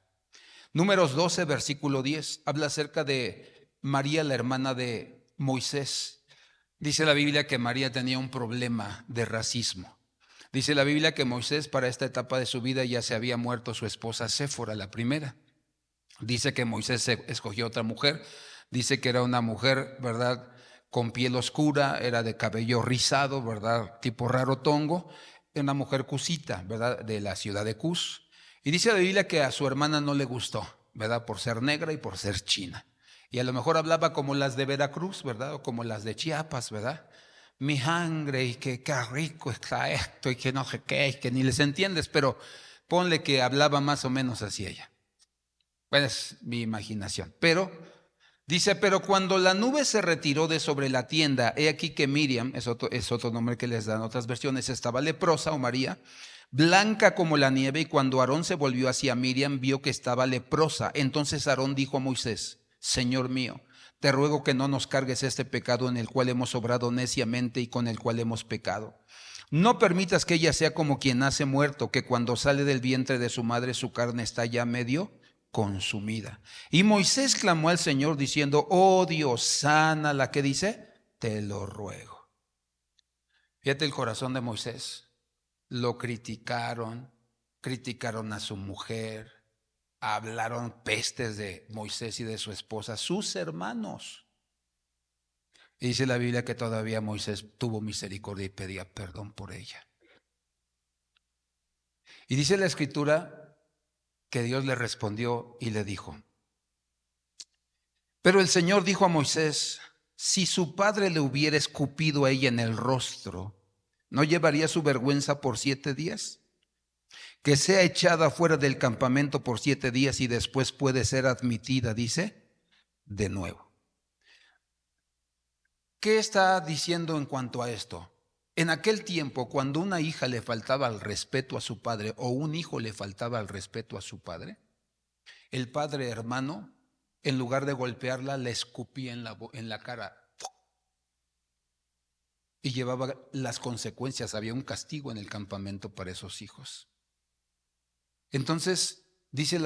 Números 12, versículo 10, habla acerca de María, la hermana de Moisés. Dice la Biblia que María tenía un problema de racismo. Dice la Biblia que Moisés para esta etapa de su vida ya se había muerto su esposa Séfora, la primera. Dice que Moisés escogió otra mujer. Dice que era una mujer, ¿verdad?, con piel oscura, era de cabello rizado, ¿verdad? Tipo rarotongo, una mujer cusita, ¿verdad? De la ciudad de Cus. Y dice la Biblia que a su hermana no le gustó, ¿verdad? Por ser negra y por ser china. Y a lo mejor hablaba como las de Veracruz, ¿verdad? O como las de Chiapas, ¿verdad? Mi sangre y que qué rico está esto y que no sé qué, y que ni les entiendes, pero ponle que hablaba más o menos así ella. Bueno, es mi imaginación. Pero dice, pero cuando la nube se retiró de sobre la tienda, he aquí que Miriam, es otro nombre que les dan otras versiones, estaba leprosa o María, blanca como la nieve, y cuando Aarón se volvió hacia Miriam, vio que estaba leprosa. Entonces Aarón dijo a Moisés, Señor mío, te ruego que no nos cargues este pecado en el cual hemos obrado neciamente y con el cual hemos pecado. No permitas que ella sea como quien nace muerto, que cuando sale del vientre de su madre su carne está ya medio consumida. Y Moisés clamó al Señor diciendo, oh Dios, sana la que dice, te lo ruego. Fíjate el corazón de Moisés. Lo criticaron, criticaron a su mujer, hablaron pestes de Moisés y de su esposa, sus hermanos. Y dice la Biblia que todavía Moisés tuvo misericordia y pedía perdón por ella. Y dice la Escritura que Dios le respondió y le dijo, pero el Señor dijo a Moisés, si su padre le hubiera escupido a ella en el rostro, ¿no llevaría su vergüenza por 7 días? Que sea echada fuera del campamento por 7 días y después puede ser admitida, dice, de nuevo. ¿Qué está diciendo en cuanto a esto? En aquel tiempo, cuando una hija le faltaba al respeto a su padre o un hijo le faltaba al respeto a su padre, el padre hermano, en lugar de golpearla, le escupía en la cara y llevaba las consecuencias. Había un castigo en el campamento para esos hijos. Entonces, dice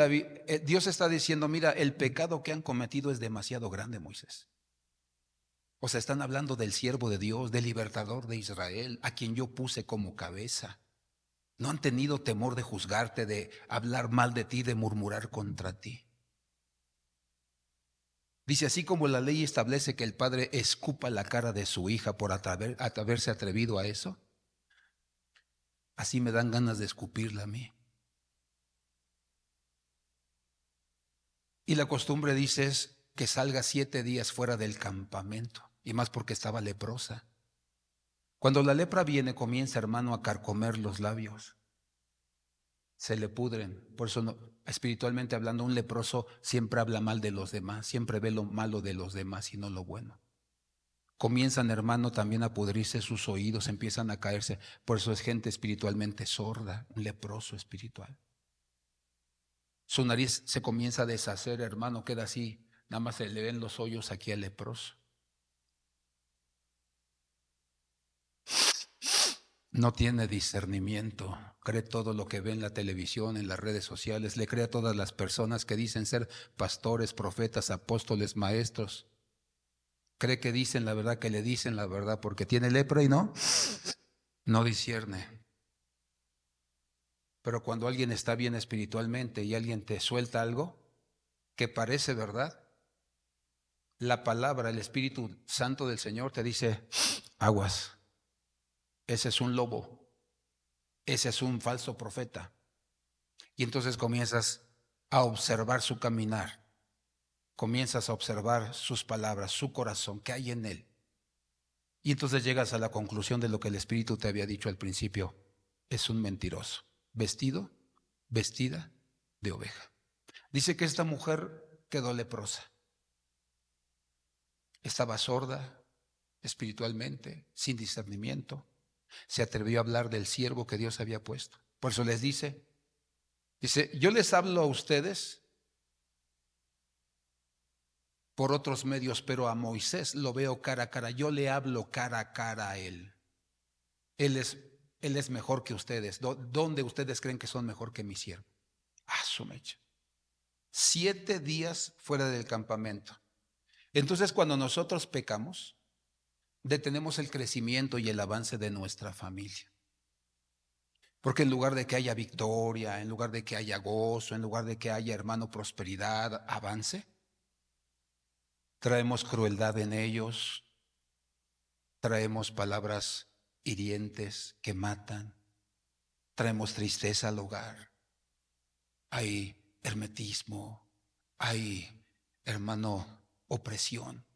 Dios está diciendo, mira, el pecado que han cometido es demasiado grande, Moisés. O sea, están hablando del siervo de Dios, del libertador de Israel, a quien yo puse como cabeza. No han tenido temor de juzgarte, de hablar mal de ti, de murmurar contra ti. Dice, así como la ley establece que el padre escupa la cara de su hija por haberse atrevido a eso, así me dan ganas de escupirla a mí. Y la costumbre dice es que salga 7 días fuera del campamento, y más porque estaba leprosa. Cuando la lepra viene, comienza, hermano, a carcomer los labios. Se le pudren. Por eso, espiritualmente hablando, un leproso siempre habla mal de los demás, siempre ve lo malo de los demás y no lo bueno. Comienzan, hermano, también a pudrirse sus oídos, empiezan a caerse. Por eso es gente espiritualmente sorda, un leproso espiritual. Su nariz se comienza a deshacer, hermano, queda así, nada más se le ven los hoyos aquí al leproso. No tiene discernimiento, cree todo lo que ve en la televisión, en las redes sociales, le cree a todas las personas que dicen ser pastores, profetas, apóstoles, maestros. Cree que dicen la verdad, que le dicen la verdad porque tiene lepra y no discierne. Pero cuando alguien está bien espiritualmente y alguien te suelta algo que parece verdad, la palabra, el Espíritu Santo del Señor te dice, aguas, ese es un lobo, ese es un falso profeta. Y entonces comienzas a observar su caminar, comienzas a observar sus palabras, su corazón, qué hay en él. Y entonces llegas a la conclusión de lo que el Espíritu te había dicho al principio, es un mentiroso, vestida de oveja. Dice que esta mujer quedó leprosa, estaba sorda espiritualmente, sin discernimiento, se atrevió a hablar del siervo que Dios había puesto. Por eso les dice, yo les hablo a ustedes por otros medios, pero a Moisés lo veo cara a cara, yo le hablo cara a cara a él. Él es mejor que ustedes. ¿Dónde ustedes creen que son mejor que mi siervo? Su mecha. 7 días fuera del campamento. Entonces, cuando nosotros pecamos, detenemos el crecimiento y el avance de nuestra familia. Porque en lugar de que haya victoria, en lugar de que haya gozo, en lugar de que haya, hermano, prosperidad, avance, traemos crueldad en ellos, traemos palabras hirientes que matan, traemos tristeza al hogar, hay hermetismo, hay, hermano, opresión.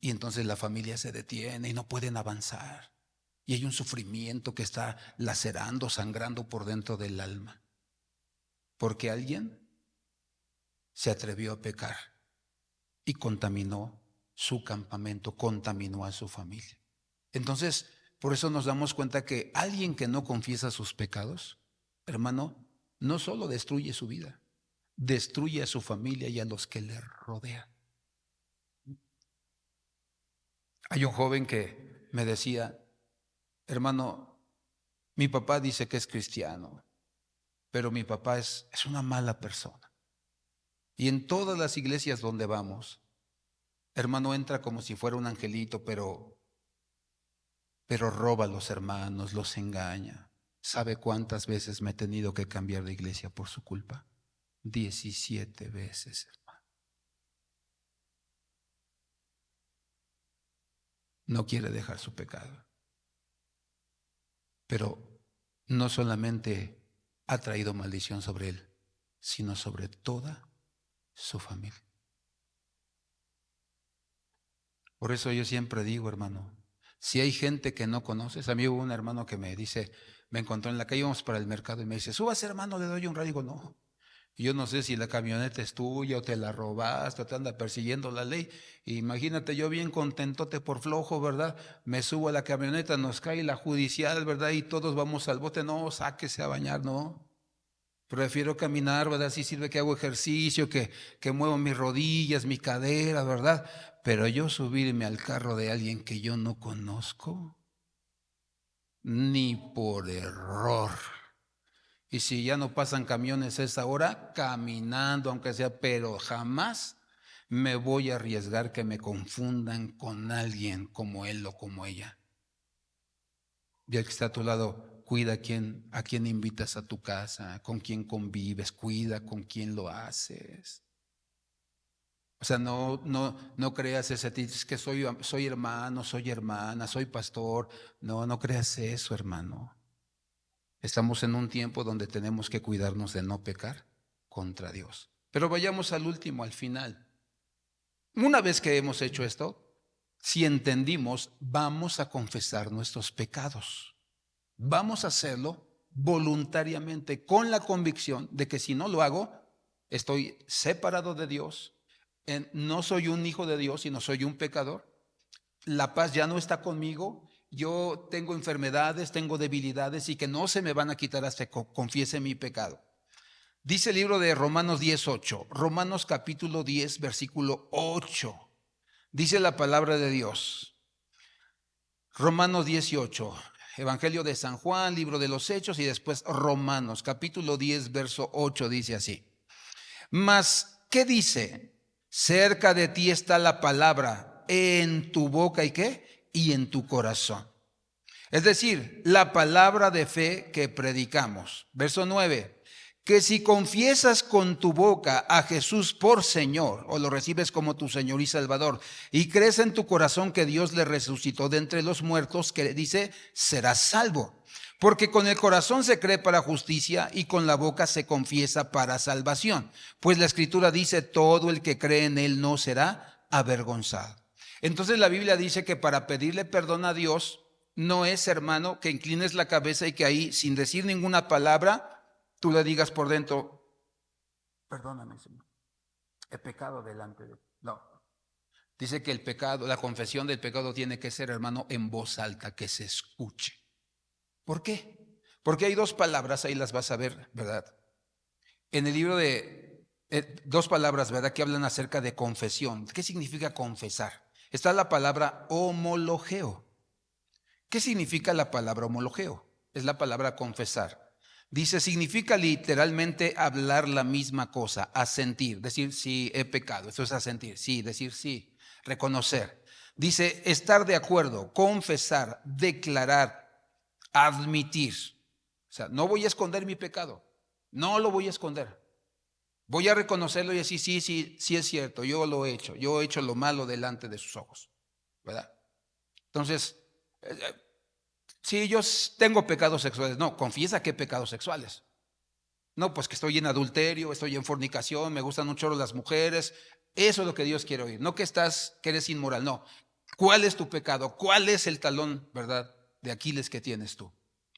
Y entonces la familia se detiene y no pueden avanzar. Y hay un sufrimiento que está lacerando, sangrando por dentro del alma. Porque alguien se atrevió a pecar y contaminó su campamento, contaminó a su familia. Entonces, por eso nos damos cuenta que alguien que no confiesa sus pecados, hermano, no solo destruye su vida, destruye a su familia y a los que le rodean. Hay un joven que me decía, hermano, mi papá dice que es cristiano, pero mi papá es una mala persona. Y en todas las iglesias donde vamos, hermano, entra como si fuera un angelito, pero roba a los hermanos, los engaña. ¿Sabe cuántas veces me he tenido que cambiar de iglesia por su culpa? 17 veces, hermano. No quiere dejar su pecado. Pero no solamente ha traído maldición sobre él, sino sobre toda su familia. Por eso yo siempre digo, hermano, si hay gente que no conoces, a mí hubo un hermano que me dice, me encontró en la calle, íbamos para el mercado y me dice, súbase hermano, le doy un radio. Digo, no, yo no sé si la camioneta es tuya o te la robaste o te anda persiguiendo la ley. Imagínate, yo bien contentote por flojo, ¿verdad? Me subo a la camioneta, nos cae la judicial, ¿verdad? Y todos vamos al bote. No, sáquese a bañar, no. Prefiero caminar, ¿verdad? Sí sirve que hago ejercicio, que muevo mis rodillas, mi cadera, ¿verdad? Pero yo subirme al carro de alguien que yo no conozco, ni por error. Y si ya no pasan camiones a esa hora, caminando, aunque sea, pero jamás me voy a arriesgar que me confundan con alguien como él o como ella. Y el que está a tu lado, cuida a quién invitas a tu casa, con quién convives, cuida con quién lo haces. O sea, no creas ese título, es que soy hermano, soy hermana, soy pastor. No creas eso, hermano. Estamos en un tiempo donde tenemos que cuidarnos de no pecar contra Dios. Pero vayamos al último, al final. Una vez que hemos hecho esto, si entendimos, vamos a confesar nuestros pecados. Vamos a hacerlo voluntariamente, con la convicción de que si no lo hago, estoy separado de Dios, no soy un hijo de Dios, sino soy un pecador. La paz ya no está conmigo, yo tengo enfermedades, tengo debilidades y que no se me van a quitar hasta que confiese mi pecado. Dice el libro de Romanos 10:8, Romanos capítulo 10, versículo 8. Dice la palabra de Dios. Romanos 18, Evangelio de San Juan, libro de los Hechos y después Romanos capítulo 10, verso 8 dice así. Mas, ¿qué dice? Cerca de ti está la palabra, en tu boca y ¿qué? Y en tu corazón. Es decir, la palabra de fe que predicamos. Verso 9. Que si confiesas con tu boca a Jesús por Señor, o lo recibes como tu Señor y Salvador, y crees en tu corazón que Dios le resucitó de entre los muertos, que dice, serás salvo. Porque con el corazón se cree para justicia y con la boca se confiesa para salvación. Pues la Escritura dice, todo el que cree en Él no será avergonzado. Entonces la Biblia dice que para pedirle perdón a Dios, no es, hermano, que inclines la cabeza y que ahí, sin decir ninguna palabra, tú le digas por dentro, perdóname, Señor, he pecado delante de ti. No. Dice que el pecado, la confesión del pecado tiene que ser, hermano, en voz alta, que se escuche. ¿Por qué? Porque hay dos palabras, ahí las vas a ver, ¿verdad? En el libro de dos palabras, ¿verdad? Que hablan acerca de confesión. ¿Qué significa confesar? Está la palabra homologeo. ¿Qué significa la palabra homologeo? Es la palabra confesar. Dice, significa literalmente hablar la misma cosa, asentir, decir sí, he pecado, eso es asentir, sí, decir sí, reconocer. Dice, estar de acuerdo, confesar, declarar, admitir. O sea, no voy a esconder mi pecado, no lo voy a esconder. Voy a reconocerlo y decir, sí es cierto, yo he hecho lo malo delante de sus ojos, ¿verdad? Entonces, Sí, yo tengo pecados sexuales. No, confiesa qué pecados sexuales. No, pues que estoy en adulterio, estoy en fornicación, me gustan un chorro las mujeres. Eso es lo que Dios quiere oír. No que eres inmoral, no. ¿Cuál es tu pecado? ¿Cuál es el talón, verdad, de Aquiles que tienes tú?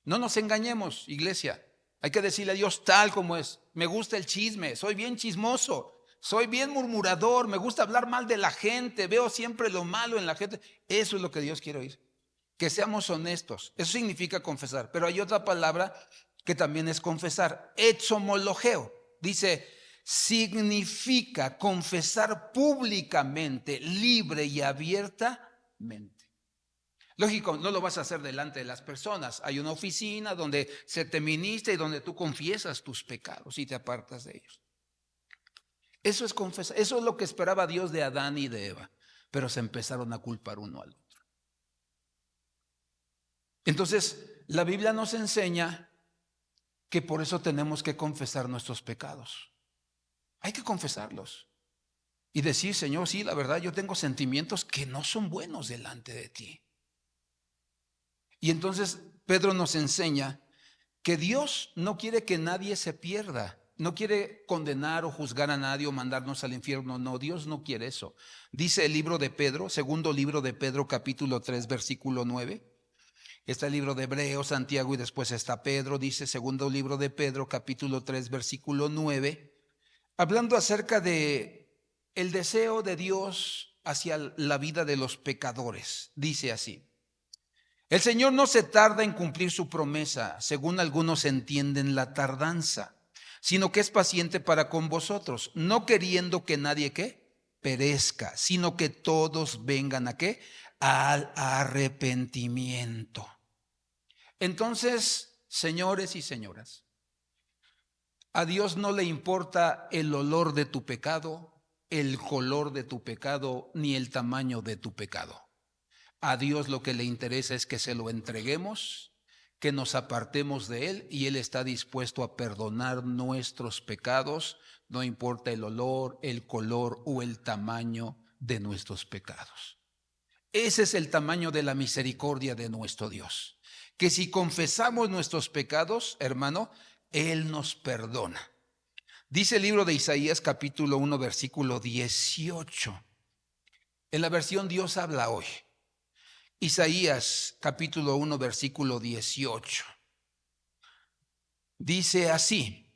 No nos engañemos, iglesia. Hay que decirle a Dios tal como es. Me gusta el chisme, soy bien chismoso, soy bien murmurador, me gusta hablar mal de la gente, veo siempre lo malo en la gente. Eso es lo que Dios quiere oír. Que seamos honestos. Eso significa confesar. Pero hay otra palabra que también es confesar. Exomologeo. Dice, significa confesar públicamente, libre y abiertamente. Lógico, no lo vas a hacer delante de las personas. Hay una oficina donde se te ministra y donde tú confiesas tus pecados y te apartas de ellos. Eso es confesar. Eso es lo que esperaba Dios de Adán y de Eva. Pero se empezaron a culpar uno al otro. Entonces, la Biblia nos enseña que por eso tenemos que confesar nuestros pecados. Hay que confesarlos y decir, Señor, sí, la verdad, yo tengo sentimientos que no son buenos delante de ti. Y entonces Pedro nos enseña que Dios no quiere que nadie se pierda. No quiere condenar o juzgar a nadie o mandarnos al infierno. No, Dios no quiere eso. Dice el libro de Pedro, segundo libro de Pedro, capítulo 3, versículo 9. Está el libro de Hebreos, Santiago y después está Pedro. Dice segundo libro de Pedro, capítulo 3, versículo 9. Hablando acerca de el deseo de Dios hacia la vida de los pecadores. Dice así: el Señor no se tarda en cumplir su promesa, según algunos entienden la tardanza, sino que es paciente para con vosotros, no queriendo que nadie ¿qué? Perezca, sino que todos vengan ¿a qué? Al arrepentimiento. Entonces, señores y señoras, a Dios no le importa el olor de tu pecado, el color de tu pecado, ni el tamaño de tu pecado. A Dios lo que le interesa es que se lo entreguemos, que nos apartemos de Él, y Él está dispuesto a perdonar nuestros pecados, no importa el olor, el color o el tamaño de nuestros pecados. Ese es el tamaño de la misericordia de nuestro Dios, que si confesamos nuestros pecados, hermano, Él nos perdona. Dice el libro de Isaías capítulo 1 versículo 18. En la versión Dios habla hoy. Isaías capítulo 1 versículo 18. Dice así,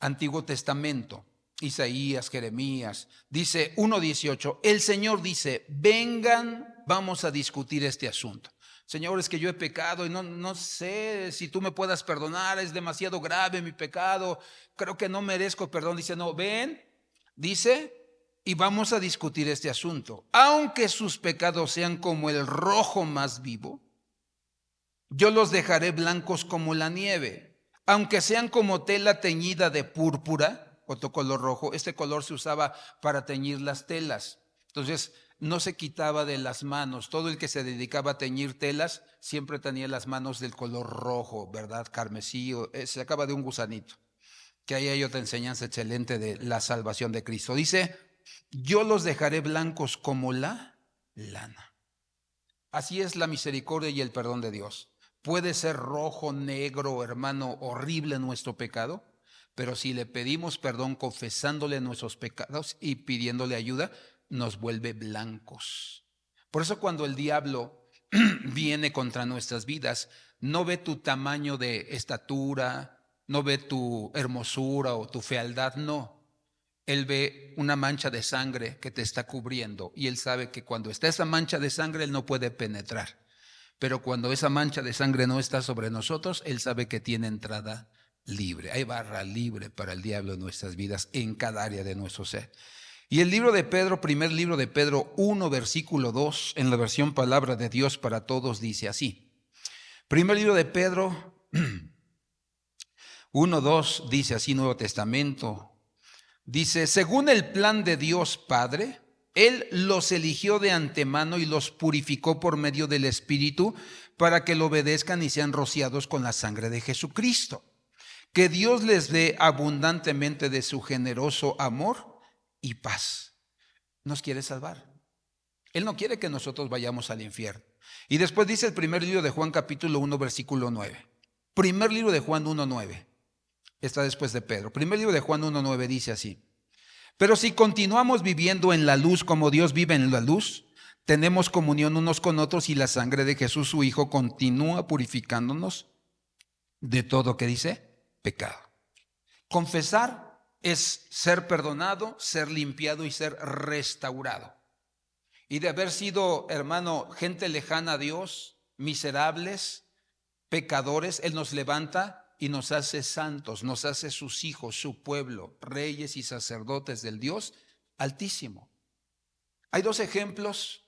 Antiguo Testamento, Isaías, Jeremías, dice 1:18, el Señor dice, vengan, vamos a discutir este asunto. Señor, es que yo he pecado y no sé si tú me puedas perdonar, es demasiado grave mi pecado, creo que no merezco perdón. Dice, no, ven, dice, y vamos a discutir este asunto. Aunque sus pecados sean como el rojo más vivo, yo los dejaré blancos como la nieve. Aunque sean como tela teñida de púrpura, otro color rojo, este color se usaba para teñir las telas. Entonces, no se quitaba de las manos. Todo el que se dedicaba a teñir telas siempre tenía las manos del color rojo, ¿verdad? Carmesí, se acaba de un gusanito. Que ahí hay otra enseñanza excelente de la salvación de Cristo. Dice, yo los dejaré blancos como la lana. Así es la misericordia y el perdón de Dios. Puede ser rojo, negro, hermano, horrible nuestro pecado, pero si le pedimos perdón confesándole nuestros pecados y pidiéndole ayuda, nos vuelve blancos. Por eso cuando el diablo viene contra nuestras vidas, no ve tu tamaño de estatura, no ve tu hermosura o tu fealdad, no. Él ve una mancha de sangre que te está cubriendo y él sabe que cuando está esa mancha de sangre, él no puede penetrar. Pero cuando esa mancha de sangre no está sobre nosotros, él sabe que tiene entrada libre. Hay barra libre para el diablo en nuestras vidas, en cada área de nuestro ser. Y el libro de Pedro, primer libro de Pedro 1, versículo 2, en la versión Palabra de Dios para Todos, dice así. Primer libro de Pedro 1, 2, dice así, Nuevo Testamento. Dice, según el plan de Dios Padre, Él los eligió de antemano y los purificó por medio del Espíritu para que lo obedezcan y sean rociados con la sangre de Jesucristo. Que Dios les dé abundantemente de su generoso amor y paz. Nos quiere salvar. Él no quiere que nosotros vayamos al infierno. Y después dice el primer libro de Juan capítulo 1 versículo 9. Primer libro de Juan 1:9. Está después de Pedro. Primer libro de Juan 1:9 dice así: pero si continuamos viviendo en la luz como Dios vive en la luz, tenemos comunión unos con otros y la sangre de Jesús su Hijo continúa purificándonos de todo, ¿qué dice? Pecado. Confesar es ser perdonado, ser limpiado y ser restaurado. Y de haber sido, hermano, gente lejana a Dios, miserables, pecadores, Él nos levanta y nos hace santos, nos hace sus hijos, su pueblo, reyes y sacerdotes del Dios Altísimo. Hay dos ejemplos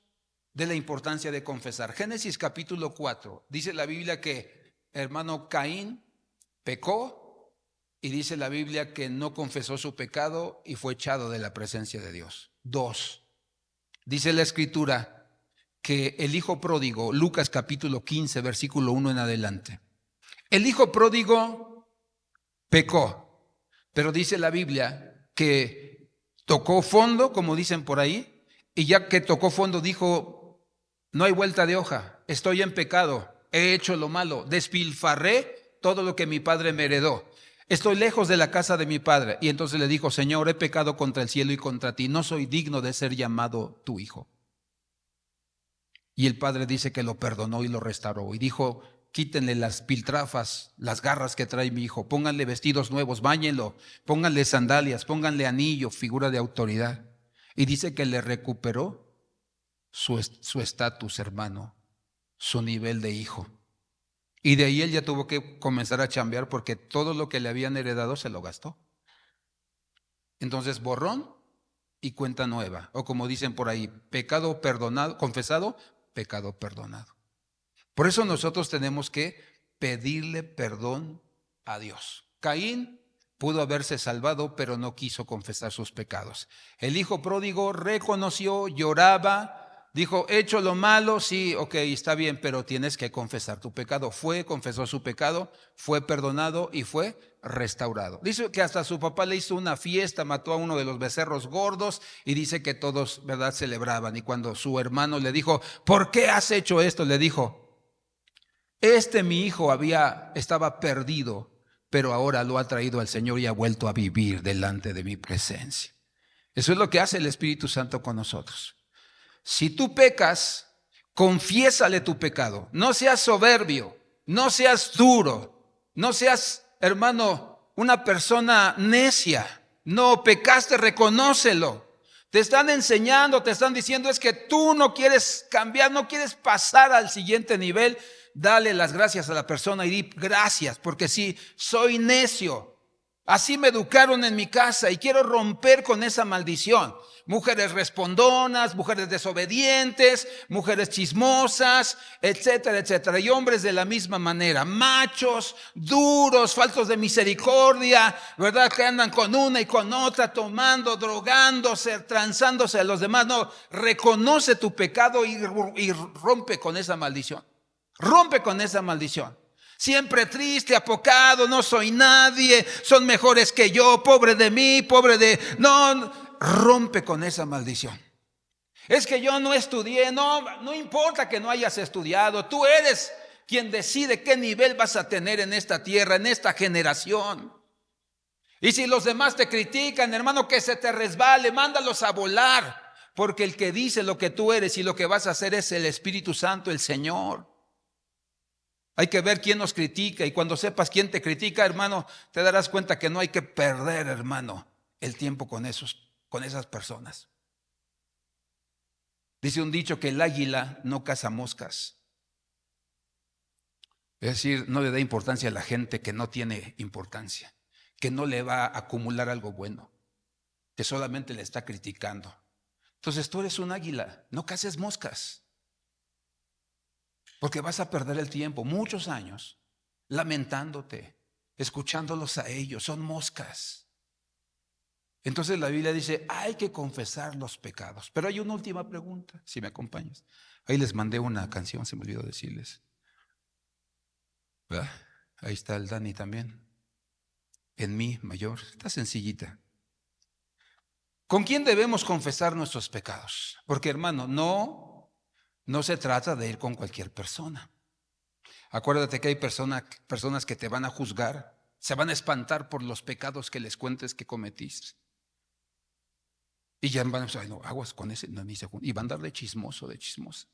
de la importancia de confesar. Génesis capítulo 4, dice la Biblia que hermano Caín pecó y dice la Biblia que no confesó su pecado y fue echado de la presencia de Dios. 2, dice la Escritura que el hijo pródigo, Lucas capítulo 15, versículo 1 en adelante. El hijo pródigo pecó, pero dice la Biblia que tocó fondo, como dicen por ahí, y ya que tocó fondo dijo: no hay vuelta de hoja, estoy en pecado, he hecho lo malo, despilfarré todo lo que mi padre me heredó, estoy lejos de la casa de mi padre. Y entonces le dijo: Señor, he pecado contra el cielo y contra ti, no soy digno de ser llamado tu hijo. Y el padre dice que lo perdonó y lo restauró y dijo: quítenle las piltrafas, las garras que trae mi hijo, pónganle vestidos nuevos, báñenlo, pónganle sandalias, pónganle anillo, figura de autoridad. Y dice que le recuperó su estatus, hermano, su nivel de hijo. Y de ahí él ya tuvo que comenzar a chambear porque todo lo que le habían heredado se lo gastó. Entonces, borrón y cuenta nueva. O como dicen por ahí, pecado perdonado, confesado, pecado perdonado. Por eso nosotros tenemos que pedirle perdón a Dios. Caín pudo haberse salvado, pero no quiso confesar sus pecados. El hijo pródigo reconoció, lloraba, dijo: he hecho lo malo, sí, ok, está bien, pero tienes que confesar tu pecado. Fue, confesó su pecado, fue perdonado y fue restaurado. Dice que hasta su papá le hizo una fiesta, mató a uno de los becerros gordos y dice que todos, ¿verdad?, celebraban. Y cuando su hermano le dijo: ¿por qué has hecho esto?, le dijo: mi hijo estaba perdido, pero ahora lo ha traído al Señor y ha vuelto a vivir delante de mi presencia. Eso es lo que hace el Espíritu Santo con nosotros. Si tú pecas, confiésale tu pecado. No seas soberbio, no seas duro, no seas, hermano, una persona necia. No, pecaste, reconócelo. Te están enseñando, te están diciendo es que tú no quieres cambiar, no quieres pasar al siguiente nivel. Dale las gracias a la persona y di: gracias, porque sí, soy necio. Así me educaron en mi casa y quiero romper con esa maldición. Mujeres respondonas, mujeres desobedientes, mujeres chismosas, etcétera, etcétera. Y hombres de la misma manera, machos, duros, faltos de misericordia, ¿verdad?, que andan con una y con otra, tomando, drogándose, transándose a los demás. No, reconoce tu pecado y rompe con esa maldición. Rompe con esa maldición. Siempre triste, apocado, no soy nadie, son mejores que yo, pobre de mí, pobre de... No, rompe con esa maldición. Es que yo no estudié, no importa que no hayas estudiado, tú eres quien decide qué nivel vas a tener en esta tierra, en esta generación. Y si los demás te critican, hermano, que se te resbale, mándalos a volar, porque el que dice lo que tú eres y lo que vas a hacer es el Espíritu Santo, el Señor. Hay que ver quién nos critica, y cuando sepas quién te critica, hermano, te darás cuenta que no hay que perder, hermano, el tiempo con esas personas. Dice un dicho que el águila no caza moscas. Es decir, no le da importancia a la gente que no tiene importancia, que no le va a acumular algo bueno, que solamente le está criticando. Entonces tú eres un águila, no caces moscas. Porque vas a perder el tiempo, muchos años, lamentándote, escuchándolos a ellos, son moscas. Entonces la Biblia dice: hay que confesar los pecados. Pero hay una última pregunta, si me acompañas. Ahí les mandé una canción, se me olvidó decirles. ¿Verdad? Ahí está el Dani también. En mi mayor, está sencillita. ¿Con quién debemos confesar nuestros pecados? Porque, hermano, no No se trata de ir con cualquier persona. Acuérdate que hay personas que te van a juzgar, se van a espantar por los pecados que les cuentes que cometiste. Y ya van a decir, no, aguas con ese, no, ni se junta. Y van a andar de chismoso, de chismosa.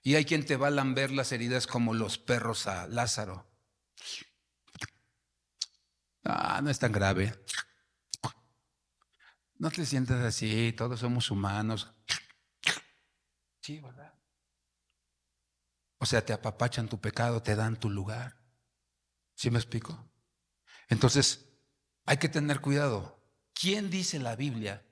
Y hay quien te va a lamber las heridas como los perros a Lázaro. Ah, no es tan grave. No te sientas así, todos somos humanos. Sí, ¿verdad? O sea, te apapachan tu pecado, te dan tu lugar. ¿Sí me explico? Entonces, hay que tener cuidado. ¿Quién dice la Biblia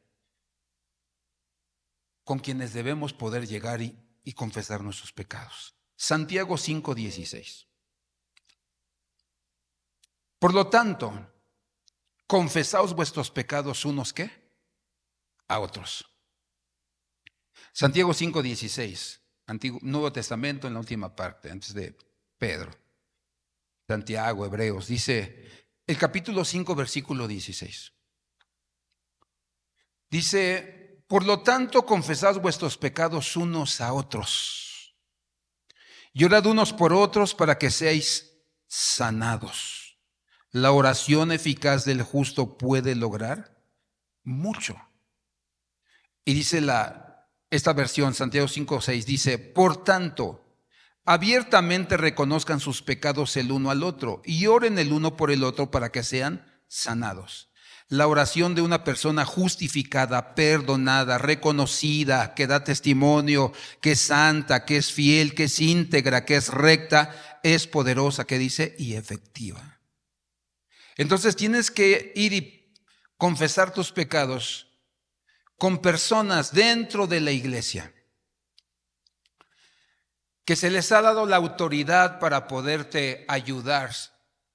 con quienes debemos poder llegar y confesar nuestros pecados? Santiago 5:16. Por lo tanto, confesaos vuestros pecados unos ¿qué? A otros. Santiago 5:16, Nuevo Testamento en la última parte, antes de Pedro. Santiago, Hebreos, dice el capítulo 5, versículo 16. Dice, por lo tanto, confesad vuestros pecados unos a otros y orad unos por otros para que seáis sanados. La oración eficaz del justo puede lograr mucho. Y dice esta versión, Santiago 5:6, dice, por tanto, abiertamente reconozcan sus pecados el uno al otro y oren el uno por el otro para que sean sanados. La oración de una persona justificada, perdonada, reconocida, que da testimonio, que es santa, que es fiel, que es íntegra, que es recta, es poderosa, que dice, y efectiva. Entonces tienes que ir y confesar tus pecados con personas dentro de la iglesia que se les ha dado la autoridad para poderte ayudar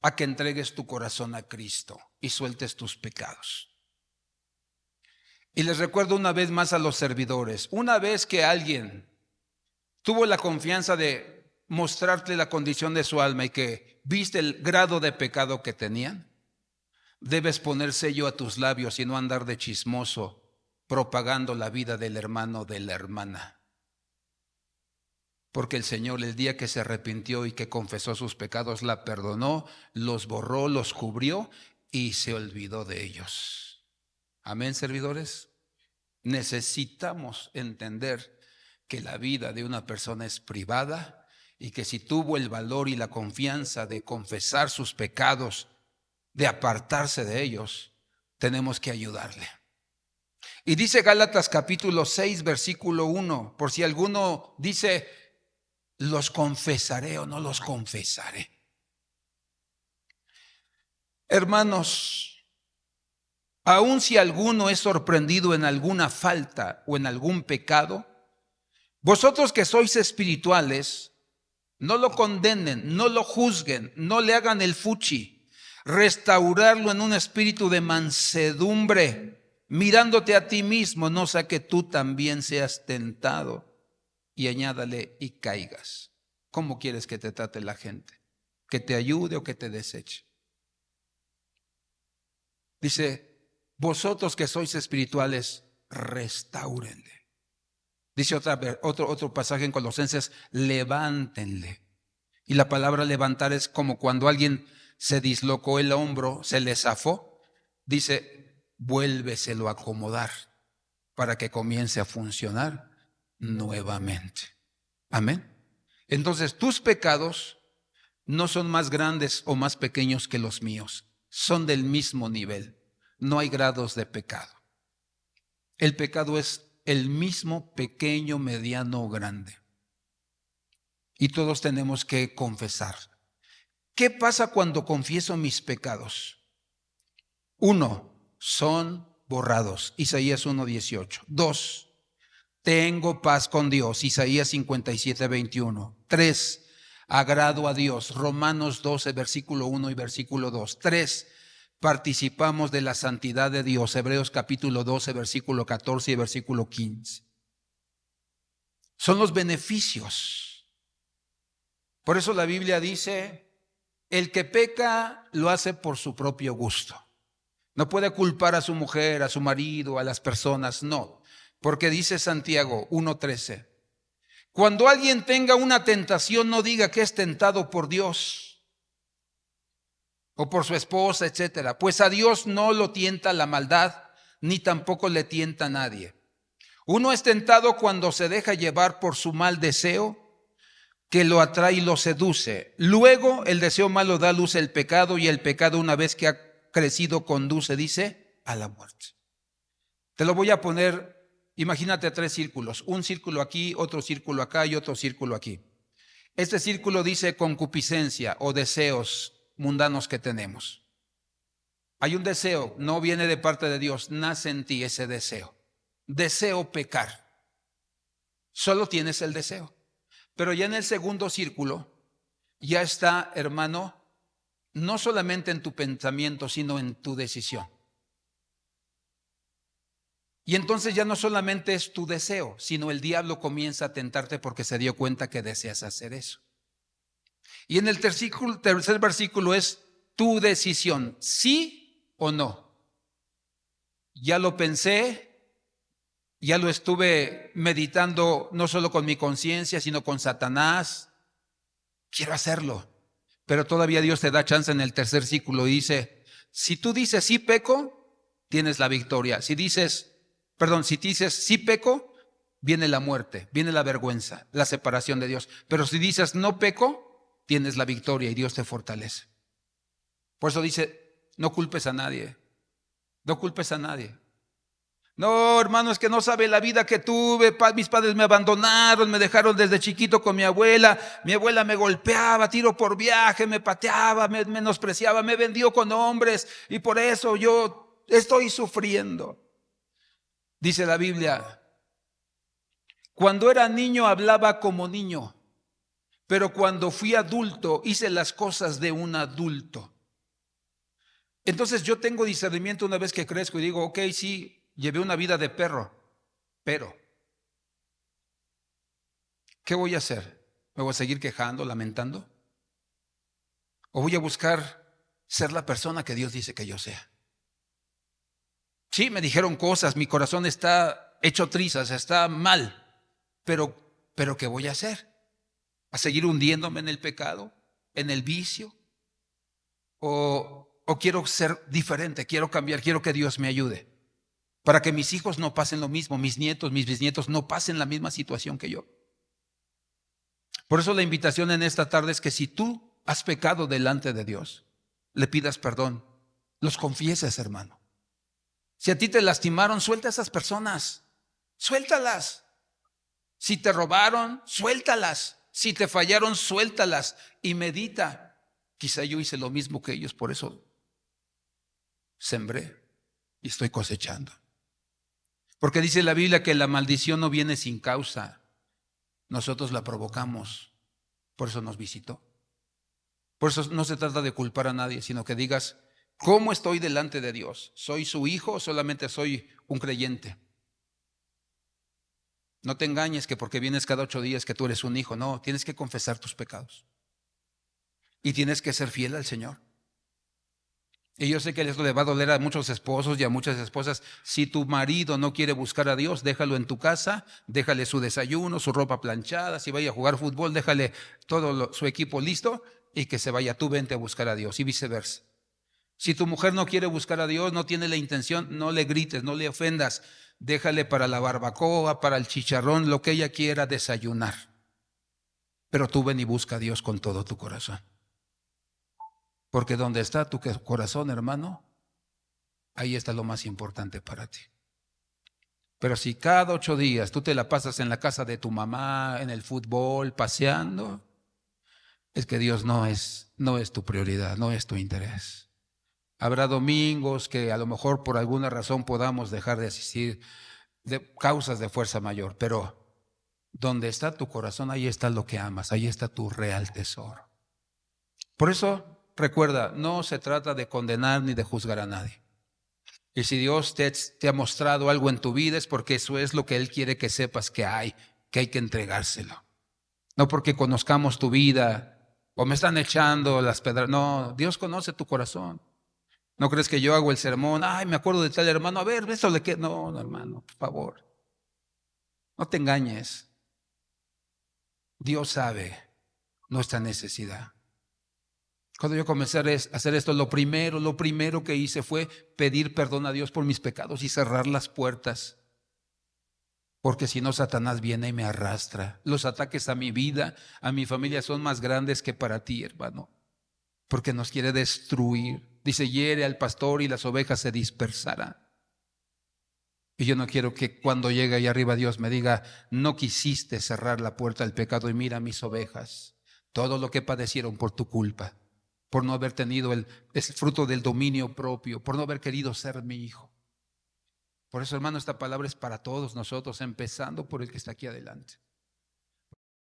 a que entregues tu corazón a Cristo y sueltes tus pecados. Y les recuerdo una vez más a los servidores, una vez que alguien tuvo la confianza de mostrarte la condición de su alma y que viste el grado de pecado que tenían, debes poner sello a tus labios y no andar de chismoso propagando la vida del hermano o de la hermana. Porque el Señor, el día que se arrepintió y que confesó sus pecados, la perdonó, los borró, los cubrió y se olvidó de ellos. Amén, servidores. Necesitamos entender que la vida de una persona es privada y que si tuvo el valor y la confianza de confesar sus pecados, de apartarse de ellos, tenemos que ayudarle. Y dice Gálatas capítulo 6, versículo 1, por si alguno dice, ¿los confesaré o no los confesaré? Hermanos, aun si alguno es sorprendido en alguna falta o en algún pecado, vosotros que sois espirituales, no lo condenen, no lo juzguen, no le hagan el fuchi, restaurarlo en un espíritu de mansedumbre, mirándote a ti mismo, no sea que tú también seas tentado. Y añádale y caigas. ¿Cómo quieres que te trate la gente? ¿Que te ayude o que te deseche? Dice, vosotros que sois espirituales, restáurenle. Dice otro pasaje en Colosenses, levántenle. Y la palabra levantar es como cuando alguien se dislocó el hombro, se le zafó. Dice, vuélveselo a acomodar para que comience a funcionar nuevamente. Amén. Entonces tus pecados no son más grandes o más pequeños que los míos, son del mismo nivel. No hay grados de pecado. El pecado es el mismo, pequeño, mediano o grande. Y todos tenemos que confesar. ¿Qué pasa cuando confieso mis pecados? 1, son borrados. Isaías 1:18. 2, tengo paz con Dios, Isaías 57:21. 3, agrado a Dios, Romanos 12, versículo 1 y versículo 2. 3, participamos de la santidad de Dios, Hebreos capítulo 12, versículo 14 y versículo 15. Son los beneficios. Por eso la Biblia dice, el que peca lo hace por su propio gusto. No puede culpar a su mujer, a su marido, a las personas, no. Porque dice Santiago 1:13, Cuando alguien tenga una tentación, no diga que es tentado por Dios o por su esposa, etcétera, pues a Dios no lo tienta la maldad, ni tampoco le tienta a nadie. Uno es tentado cuando se deja llevar por su mal deseo, que lo atrae y lo seduce. Luego el deseo malo da luz al pecado, y el pecado, una vez que ha crecido, conduce, dice, a la muerte. Te lo voy a poner, imagínate 3 círculos, un círculo aquí, otro círculo acá y otro círculo aquí. Este círculo dice concupiscencia o deseos mundanos que tenemos. Hay un deseo, no viene de parte de Dios, nace en ti ese deseo. Deseo pecar. Solo tienes el deseo. Pero ya en el segundo círculo, ya está, hermano, no solamente en tu pensamiento, sino en tu decisión. Y entonces ya no solamente es tu deseo, sino el diablo comienza a tentarte porque se dio cuenta que deseas hacer eso. Y en el tercer versículo es tu decisión, sí o no. Ya lo pensé, ya lo estuve meditando no solo con mi conciencia, sino con Satanás. Quiero hacerlo, pero todavía Dios te da chance en el tercer círculo y dice, si tú dices sí peco, tienes la victoria. Si dices sí peco, viene la muerte, viene la vergüenza, la separación de Dios. Pero si dices no peco, tienes la victoria y Dios te fortalece. Por eso dice, no culpes a nadie, no culpes a nadie. No, hermano, es que no sabe la vida que tuve. Mis padres me abandonaron, me dejaron desde chiquito con mi abuela. Mi abuela me golpeaba, tiro por viaje, me pateaba, me menospreciaba, me vendió con hombres y por eso yo estoy sufriendo. Dice la Biblia, cuando era niño hablaba como niño, pero cuando fui adulto hice las cosas de un adulto. Entonces yo tengo discernimiento una vez que crezco y digo, ok, sí, llevé una vida de perro, pero ¿qué voy a hacer? ¿Me voy a seguir quejando, lamentando? ¿O voy a buscar ser la persona que Dios dice que yo sea? Sí, me dijeron cosas, mi corazón está hecho trizas, está mal, pero ¿qué voy a hacer? ¿A seguir hundiéndome en el pecado, en el vicio? ¿O quiero ser diferente, quiero cambiar, quiero que Dios me ayude? Para que mis hijos no pasen lo mismo, mis nietos, mis bisnietos no pasen la misma situación que yo. Por eso la invitación en esta tarde es que si tú has pecado delante de Dios, le pidas perdón, los confieses, hermano. Si a ti te lastimaron, suelta a esas personas, suéltalas. Si te robaron, suéltalas. Si te fallaron, suéltalas y medita. Quizá yo hice lo mismo que ellos, por eso sembré y estoy cosechando. Porque dice la Biblia que la maldición no viene sin causa. Nosotros la provocamos. Por eso nos visitó. Por eso no se trata de culpar a nadie, sino que digas, ¿cómo estoy delante de Dios? ¿Soy su hijo o solamente soy un creyente? No te engañes que porque vienes cada 8 días que tú eres un hijo. No, tienes que confesar tus pecados. Y tienes que ser fiel al Señor. Y yo sé que esto le va a doler a muchos esposos y a muchas esposas. Si tu marido no quiere buscar a Dios, déjalo en tu casa, déjale su desayuno, su ropa planchada. Si vaya a jugar fútbol, déjale todo su equipo listo y que se vaya. Tú vente a buscar a Dios y viceversa. Si tu mujer no quiere buscar a Dios, no tiene la intención, no le grites, no le ofendas. Déjale para la barbacoa, para el chicharrón, lo que ella quiera desayunar. Pero tú ven y busca a Dios con todo tu corazón. Porque donde está tu corazón, hermano, ahí está lo más importante para ti. Pero si cada 8 días tú te la pasas en la casa de tu mamá, en el fútbol, paseando, es que Dios no es tu prioridad, no es tu interés. Habrá domingos que a lo mejor por alguna razón podamos dejar de asistir, de causas de fuerza mayor, pero donde está tu corazón, ahí está lo que amas, ahí está tu real tesoro. Por eso, recuerda, no se trata de condenar ni de juzgar a nadie. Y si Dios te ha mostrado algo en tu vida es porque eso es lo que Él quiere que sepas que hay que entregárselo. No porque conozcamos tu vida o me están echando las pedras. No, Dios conoce tu corazón. ¿No crees que yo hago el sermón? Ay, me acuerdo de tal hermano. A ver, eso le queda. No, hermano, por favor. No te engañes. Dios sabe nuestra necesidad. Cuando yo comencé a hacer esto, lo primero que hice fue pedir perdón a Dios por mis pecados y cerrar las puertas. Porque si no, Satanás viene y me arrastra. Los ataques a mi vida, a mi familia son más grandes que para ti, hermano. Porque nos quiere destruir. Dice, hiere al pastor y las ovejas se dispersarán. Y yo no quiero que cuando llegue ahí arriba Dios me diga, no quisiste cerrar la puerta del pecado y mira mis ovejas, todo lo que padecieron por tu culpa, por no haber tenido el fruto del dominio propio, por no haber querido ser mi hijo. Por eso, hermano, esta palabra es para todos nosotros, empezando por el que está aquí adelante.